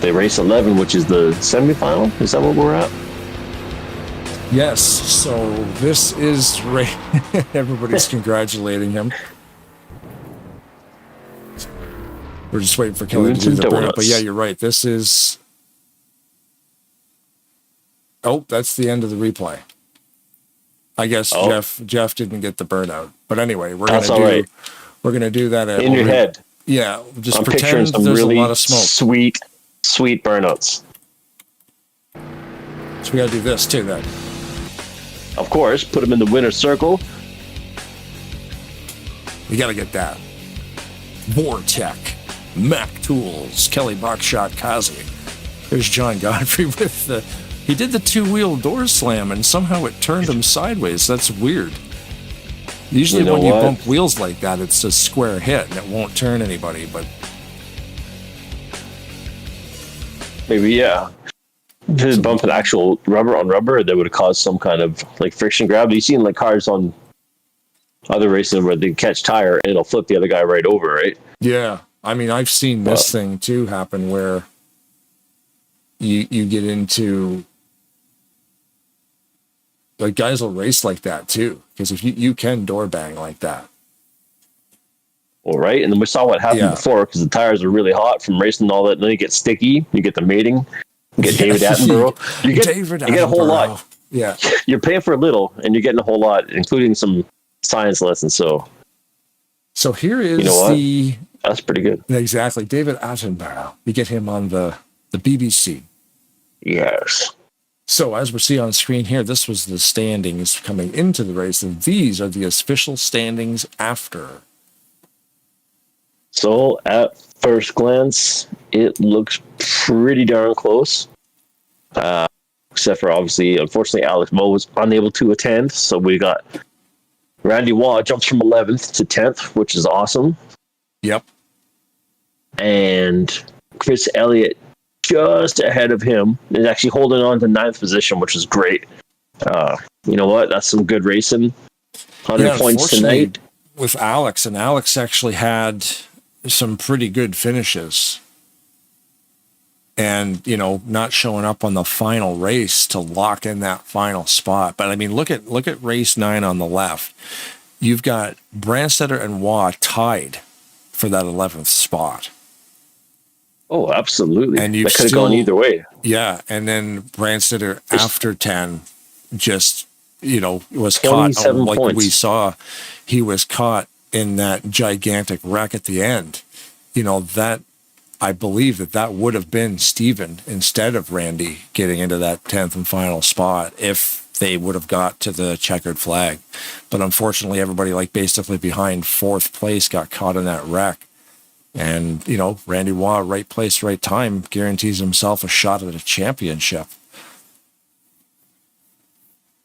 the race 11, which is the semifinal. Is that what we're at? Yes. So this is everybody's congratulating him. We're just waiting for Kelly to do the burnout. But yeah, you're right. This is. Oh, that's the end of the replay. I guess Jeff didn't get the burnout. But anyway, we're gonna do that in your head. Yeah, just I'm pretend some there's really a lot of smoke. Sweet burnouts. So we gotta do this too then. Of course, put them in the winner's circle. We gotta get that. Vortec, Mac Tools, Kelly Buckshot Kazi. There's John Godfrey with the. He did the two-wheel door slam, and somehow it turned him sideways. That's weird. Usually when you bump wheels like that, it's a square hit, and it won't turn anybody, but... Maybe, yeah. If it bumped an actual rubber on rubber, that would have caused some kind of like friction grab. You've seen like cars on other races where they catch tire, and it'll flip the other guy right over, right? Yeah. I mean, I've seen this thing, too, happen where you get into... Like, guys will race like that, too. Because if you can door bang like that. Well, right, and then we saw what happened Yeah. before because the tires are really hot from racing all that. And then you get sticky. You get the mating. You get David Attenborough. You get a whole lot. Yeah. You're paying for a little, and you're getting a whole lot, including some science lessons. So here is you know what? the That's pretty good. exactly David Attenborough. You get him on the BBC. Yes. So as we see on screen here, this was the standings coming into the race, and these are the official standings after. So at first glance, it looks pretty darn close. Except for obviously, unfortunately, Alex Moe was unable to attend. So we got Randy Waugh jumps from 11th to 10th, which is awesome. Yep. And Chris Elliott just ahead of him is actually holding on to 9th position, which is great. You know what? That's some good racing. 100 points tonight. With Alex, and Alex actually had some pretty good finishes. And, you know, not showing up on the final race to lock in that final spot. But I mean, look at race 9 on the left. You've got Brandstetter and Waugh tied for that 11th spot. Oh, absolutely. And that could have gone either way. Yeah. And then Brandstetter after 10 just, you know, was 27 caught. Like points. we saw, he was caught in that gigantic wreck at the end. You know, that I believe that would have been Steven instead of Randy getting into that 10th and final spot if they would have got to the checkered flag. But unfortunately, everybody like basically behind 4th place got caught in that wreck. And, you know, Randy Waugh, right place, right time, guarantees himself a shot at a championship.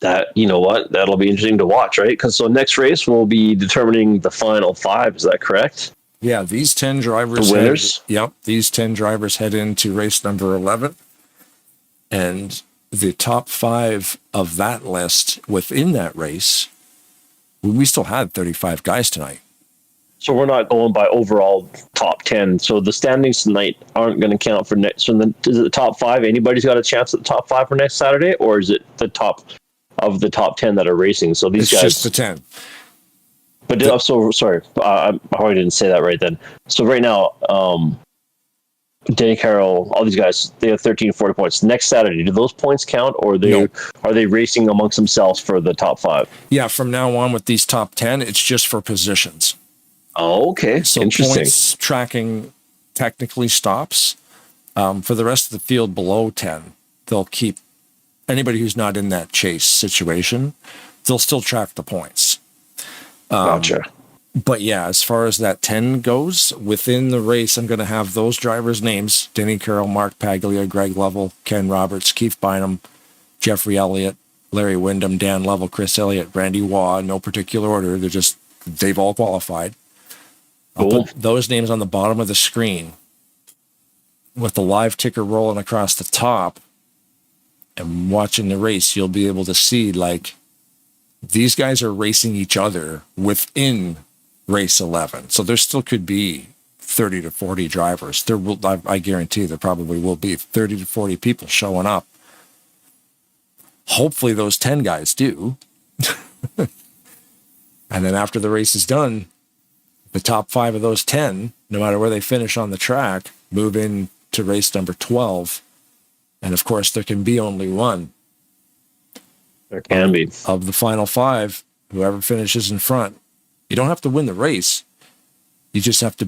That, you know what? That'll be interesting to watch, right? Because so next race we'll be determining the final 5. Is that correct? Yeah, these 10 drivers. The winners? These 10 drivers head into race number 11. And the top 5 of that list within that race, we still had 35 guys tonight. So we're not going by overall top 10. So the standings tonight aren't going to count for next. So is it the top 5? Anybody's got a chance at the top 5 for next Saturday? Or is it the top of the top 10 that are racing? So these guys. It's just the 10. But so sorry, I probably didn't say that right then. So right now, Danny Carroll, all these guys, they have 13, 40 points. Next Saturday, do those points count, or are they racing amongst themselves for the top 5? Yeah, from now on with these top 10, it's just for positions. Oh, okay. So interesting. Points tracking technically stops. For the rest of the field below 10, they'll keep anybody who's not in that chase situation, they'll still track the points. Gotcha. But yeah, as far as that 10 goes, within the race, I'm going to have those drivers' names: Denny Carroll, Mark Paglia, Greg Lovell, Ken Roberts, Keith Bynum, Jeffrey Elliott, Larry Windham, Dan Lovell, Chris Elliott, Randy Waugh, no particular order. They've all qualified. I'll put those names on the bottom of the screen with the live ticker rolling across the top, and watching the race, you'll be able to see, like, these guys are racing each other within race 11. So there still could be 30 to 40 drivers. I guarantee there probably will be 30 to 40 people showing up. Hopefully those 10 guys do. And then after the race is done, the top 5 of those 10, no matter where they finish on the track, move into race number 12. And of course, there can be only one. There can be. Of the final 5, whoever finishes in front. You don't have to win the race. You just have to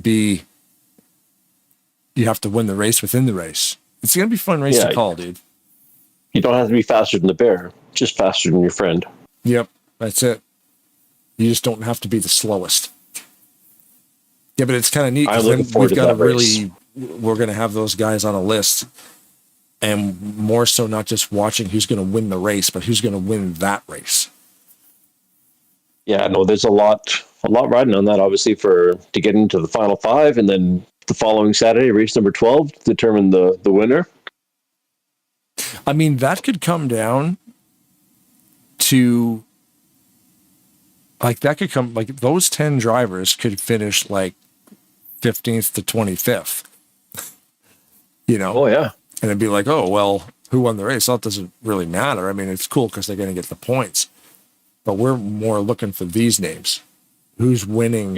win the race within the race. It's going to be a fun race to call, dude. You don't have to be faster than the bear, just faster than your friend. Yep, that's it. You just don't have to be the slowest. Yeah, but it's kind of neat because we're going to have those guys on a list. And more so, not just watching who's going to win the race, but who's going to win that race. Yeah, no, there's a lot riding on that, obviously, to get into the final 5, and then the following Saturday, race number 12, to determine the winner. I mean, that could come down to, like, those 10 drivers could finish like 15th to 25th. You know? Oh, yeah. And it'd be like, oh, well, who won the race? That doesn't really matter. I mean, it's cool because they're going to get the points. But we're more looking for these names. Who's winning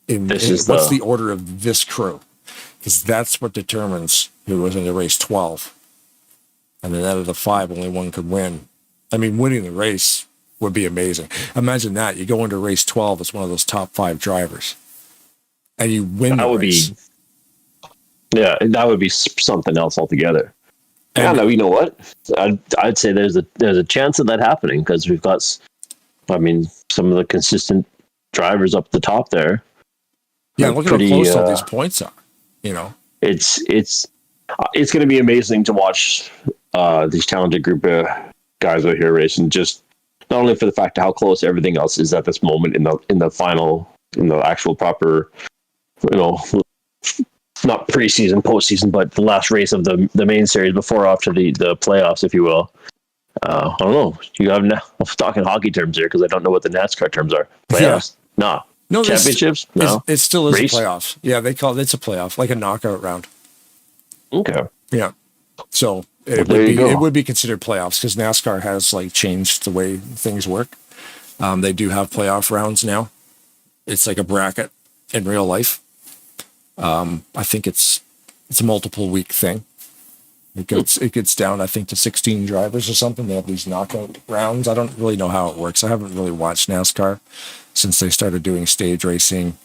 What's the order of this crew? Because that's what determines who was in the race 12. And then out of the 5, only one could win. I mean, winning the race would be amazing. Imagine that. You go into race 12 as one of those top 5 drivers. And you win the race. That would be something else altogether. And you know what? I'd say there's a chance of that happening because we've got, some of the consistent drivers up the top there. Yeah, look at how close all these points are. It's going to be amazing to watch these talented group of guys out here racing. Just not only for the fact of how close everything else is at this moment in the actual proper, not preseason, postseason, but the last race of the main series before off to the playoffs, if you will. I don't know. I'm talking hockey terms here because I don't know what the NASCAR terms are. Playoffs? Yeah. No. Championships? No. It still is a playoffs. Yeah, it's a playoff, like a knockout round. Okay. Yeah. So it would be considered playoffs because NASCAR has changed the way things work. They do have playoff rounds now. It's like a bracket in real life. I think it's a multiple week thing. It gets down, I think, to 16 drivers or something. They have these knockout rounds. I don't really know how it works. I haven't really watched NASCAR since they started doing stage racing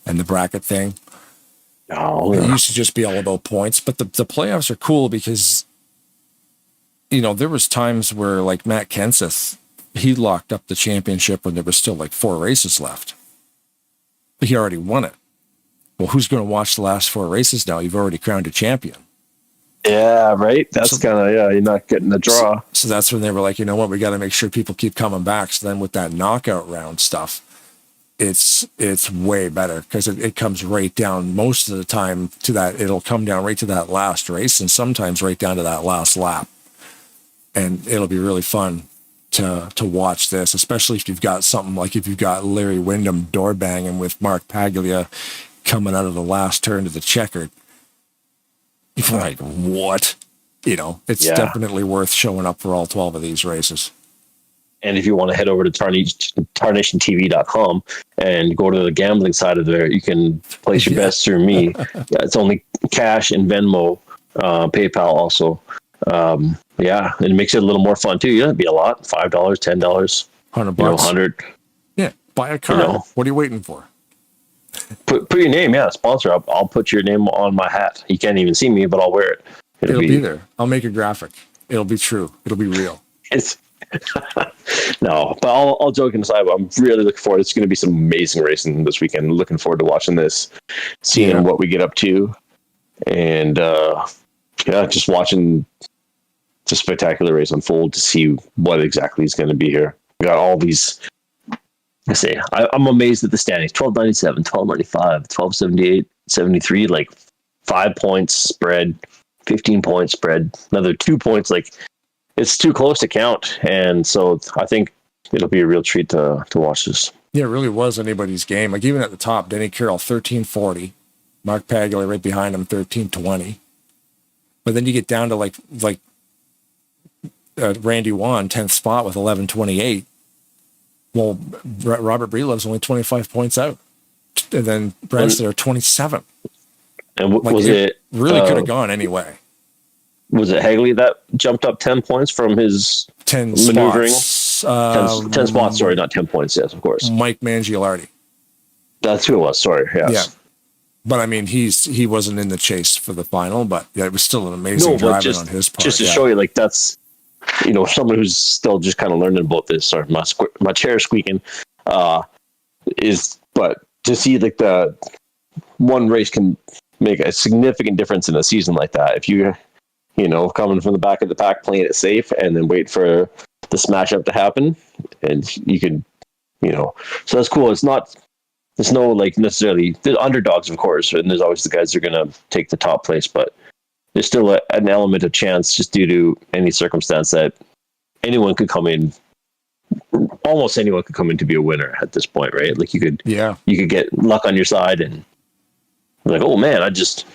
and the bracket thing. Oh, It used to just be all about points, but the playoffs are cool because, there was times where Matt Kenseth, he locked up the championship when there was still 4 races left. But he already won it. Well, who's going to watch the last 4 races now? You've already crowned a champion. Yeah, right. That's you're not getting the draw. So that's when they were like, you know what, we got to make sure people keep coming back. So then with that knockout round stuff, it's way better because it comes right down most of the time to that. It'll come down right to that last race and sometimes right down to that last lap. And it'll be really fun to watch this, especially if you've got something like if you've got Larry Windham door banging with Mark Paglia coming out of the last turn to the checkered. You're like, what? It's definitely worth showing up for all 12 of these races. And if you want to head over to TarnationTV.com and go to the gambling side of there, you can place your bets through me. It's only cash and Venmo, PayPal also. It makes it a little more fun too. It'd be a lot. $5, $10, $100, $100. Yeah, buy a car. What are you waiting for? Put your name, sponsor. I'll put your name on my hat. You can't even see me, but I'll wear it. It'll be there. I'll make a graphic. It'll be true. It'll be real. No, but all joking aside, I'm really looking forward. It's going to be some amazing racing this weekend. Looking forward to watching this, seeing what we get up to, and just watching the spectacular race unfold to see what exactly is going to be here. We got all these. I'm amazed at the standings. 1297, 1295, 1278, 73, 5 points spread, 15 points spread, another 2 points. It's too close to count. And so I think it'll be a real treat to watch this. Yeah, it really was anybody's game. Even at the top, Denny Carroll, 1340. Mark Paglia right behind him, 1320. But then you get down to Randy Wan, 10th spot with 1128. Well, Robert Breedlove's only 25 points out. And then Brent's there 27. And was it really could have gone anyway. Was it Hagley that jumped up 10 points from his 10 maneuvering? Spots. 10 spots, sorry, not 10 points, yes, of course. Mike Mangialardi. That's who it was, sorry, yes. Yeah. But he wasn't in the chase for the final, but it was still an amazing driving on his part. Just to show you, that's someone who's still just kind of learning about this. Sorry, my chair squeaking. But to see the one race can make a significant difference in a season like that. If you coming from the back of the pack, playing it safe, and then wait for the smash up to happen, and you can, so that's cool. There's no necessarily there's underdogs, of course, and there's always the guys that are going to take the top place, but there's still an element of chance just due to any circumstance that anyone could come in. Almost anyone could come in to be a winner at this point, right? You could get luck on your side and oh man, I went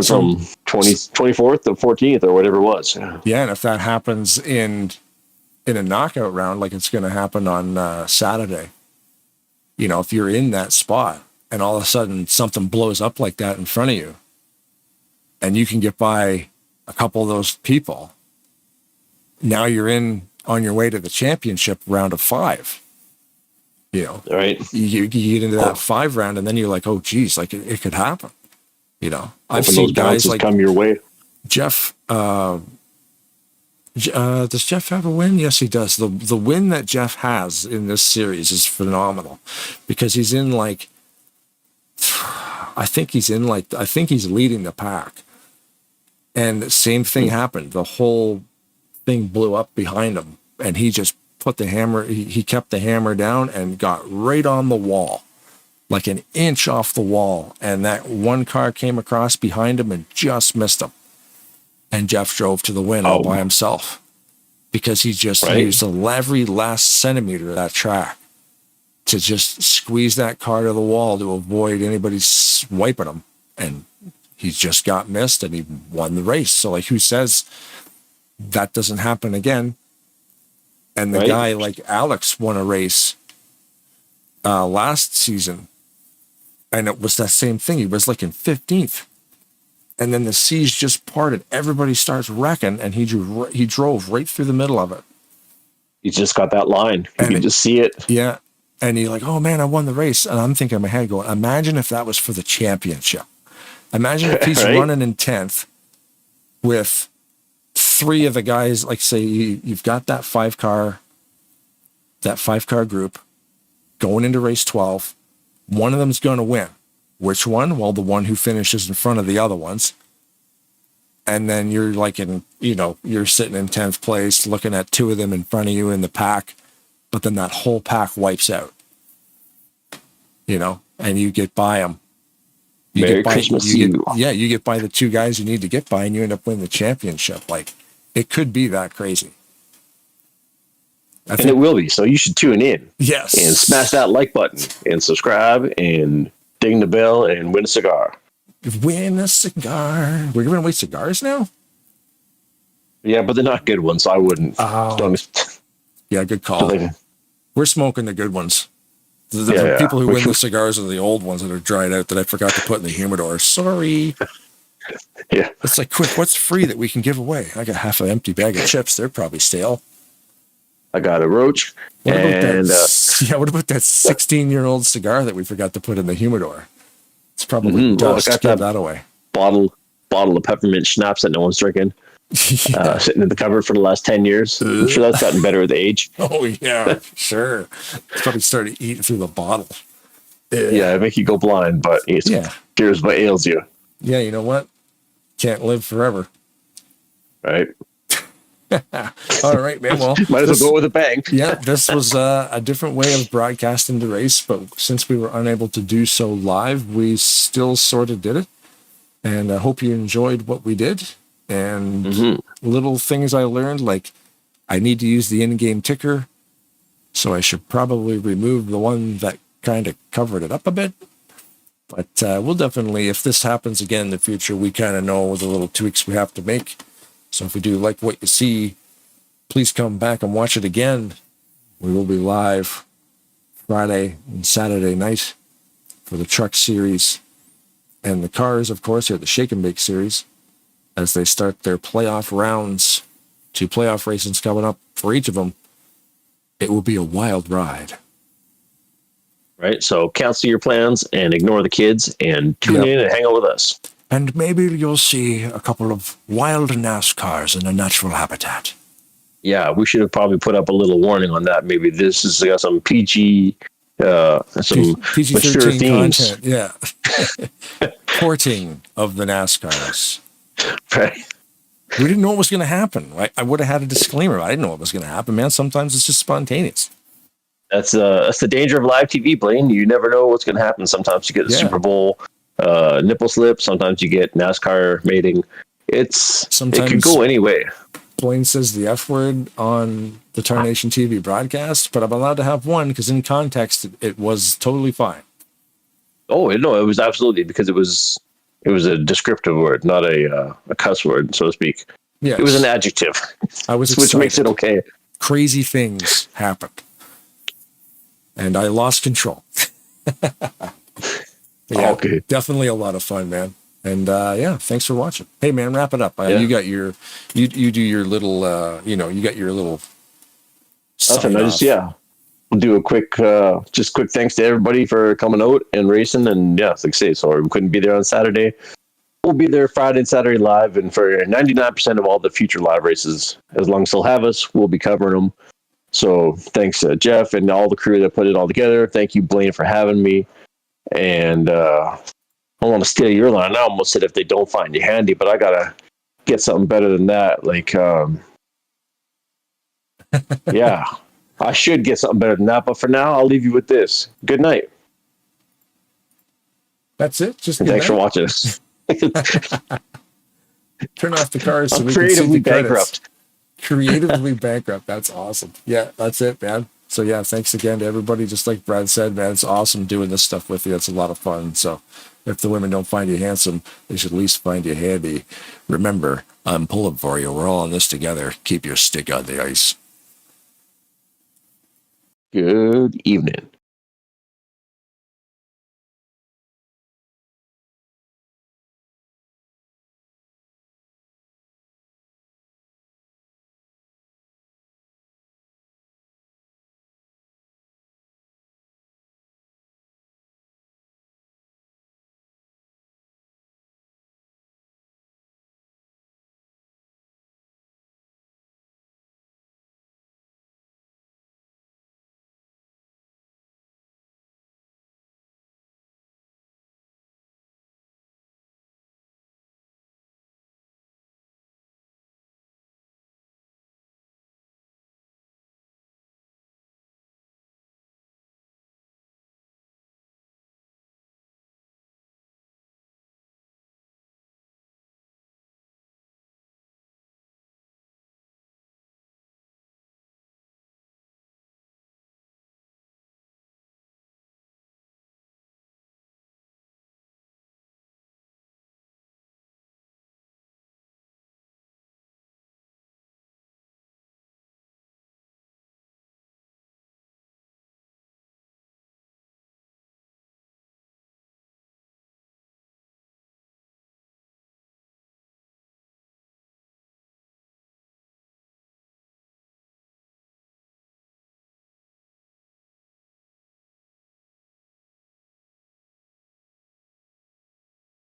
from 24th to 14th or whatever it was. Yeah, and if that happens in a knockout round, like it's going to happen on Saturday, if you're in that spot, and all of a sudden something blows up like that in front of you, and you can get by a couple of those people, now you're on your way to the championship round of 5. You know, Right. you get into that 5 round, and then you're like, oh, geez, like it could happen. You know, I've When seen those guys bounces like come your way. Jeff. Does Jeff have a win? Yes, he does. The win that Jeff has in this series is phenomenal because he's in like, I think he's leading the pack. And the same thing happened. The whole thing blew up behind him, and he just put the hammer, he kept the hammer down and got right on the wall, like an inch off the wall. And that one car came across behind him and just missed him. And Jeff drove to the win all by himself because he just used every last centimeter of that track to just squeeze that car to the wall to avoid anybody swiping him. And he just got missed and he won the race. So, like, who says that doesn't happen again? And the guy like Alex won a race last season, and it was that same thing. He was like in 15th, and then the seas just parted. Everybody starts wrecking, and he drove right through the middle of it. He just got that line. You can just see it. Yeah, and he's like, "Oh man, I won the race." And I'm thinking in my head, going, "Imagine if that was for the championship. Imagine if he's running in 10th with 3 of the guys, like say you've got that 5-car group going into race 12. One of them's going to win. Which one? Well, the one who finishes in front of the other ones. And then you're like you're sitting in 10th place looking at 2 of them in front of you in the pack, but then that whole pack wipes out, and you get by them. Merry Christmas to you. You get by the 2 guys you need to get by, and you end up winning the championship. Like, it could be that crazy. And it will be. So you should tune in. Yes. And smash that like button and subscribe and ding the bell and win a cigar. Win a cigar. We're giving away cigars now? Yeah, but they're not good ones, so I wouldn't. Oh. Yeah, good call. We're smoking the good ones. The people who win the cigars are the old ones that are dried out that I forgot to put in the humidor. Sorry. Yeah. It's like, quick, what's free that we can give away? I got half an empty bag of chips. They're probably stale. I got a roach. What about that 16-year-old cigar that we forgot to put in the humidor? It's probably dust. Give that away. Bottle of peppermint schnapps that no one's drinking. Sitting in the cupboard for the last 10 years. I'm sure that's gotten better with age. Oh, yeah, sure. It's probably started eating through the bottle. Yeah, it make you go blind, but here's what ails you. Yeah, you know what? Can't live forever. Right. All right, man. Well, might as well go with a bang. Yeah, this was a different way of broadcasting the race, but since we were unable to do so live, we still sort of did it. And I hope you enjoyed what we did. And little things I learned, like I need to use the in-game ticker, so I should probably remove the one that kind of covered it up a bit. But we'll definitely, if this happens again in the future, we kind of know the little tweaks we have to make. So if you do like what you see, please come back and watch it again. We will be live Friday and Saturday night for the truck series. And the cars, of course, are the Shake and Bake series as they start their playoff rounds. 2 playoff races coming up for each of them. It will be a wild ride. Right, so cancel your plans and ignore the kids and tune in and hang out with us. And maybe you'll see a couple of wild NASCARs in a natural habitat. Yeah, we should have probably put up a little warning on that. Maybe this is some PG, some mature themes. Content. Yeah. Porting of the NASCARs. Right. We didn't know what was going to happen. I would have had a disclaimer. I didn't know what was going to happen, man. Sometimes it's just spontaneous. That's the danger of live TV, Blaine. You never know what's going to happen. Sometimes you get a Super Bowl nipple slip. Sometimes you get NASCAR mating. It could go anyway. Blaine says the F word on the Tarnation TV broadcast, but I'm allowed to have one because in context, it was totally fine. Oh, no, it was absolutely, because it was a descriptive word, not a cuss word, so to speak. Yes. It was an adjective. I was excited. Which makes it okay. Crazy things happened. And I lost control. Yeah, Okay. definitely a lot of fun, man. And yeah, thanks for watching. Hey, man, wrap it up. Yeah. You got your, you do your little, you got your little Nothing. sign I just, off. yeah, we'll do a quick, just quick thanks to everybody for coming out and racing. And yeah, like I say, sorry we couldn't be there on Saturday. We'll be there Friday and Saturday live. And for 99% of all the future live races, as long as they'll have us, we'll be covering them. So thanks, Jeff, and all the crew that put it all together. Thank you, Blaine, for having me. And I want to steal your line. I almost said if they don't find you handy, but I gotta get something better than that. Like, yeah, I should get something better than that. But for now, I'll leave you with this. Good night. That's it. Just And good thanks for night. watching us. Turn off the cars so I'm we can see creatively the credits. bankrupt. Creatively bankrupt. That's awesome. Yeah, that's it, man. So yeah, thanks again to everybody. Just like Brad said, man, it's awesome doing this stuff with you. It's a lot of fun. So if the women don't find you handsome, they should at least find you handy. Remember, I'm pulling for you. We're all in this together. Keep your stick on the ice. Good evening.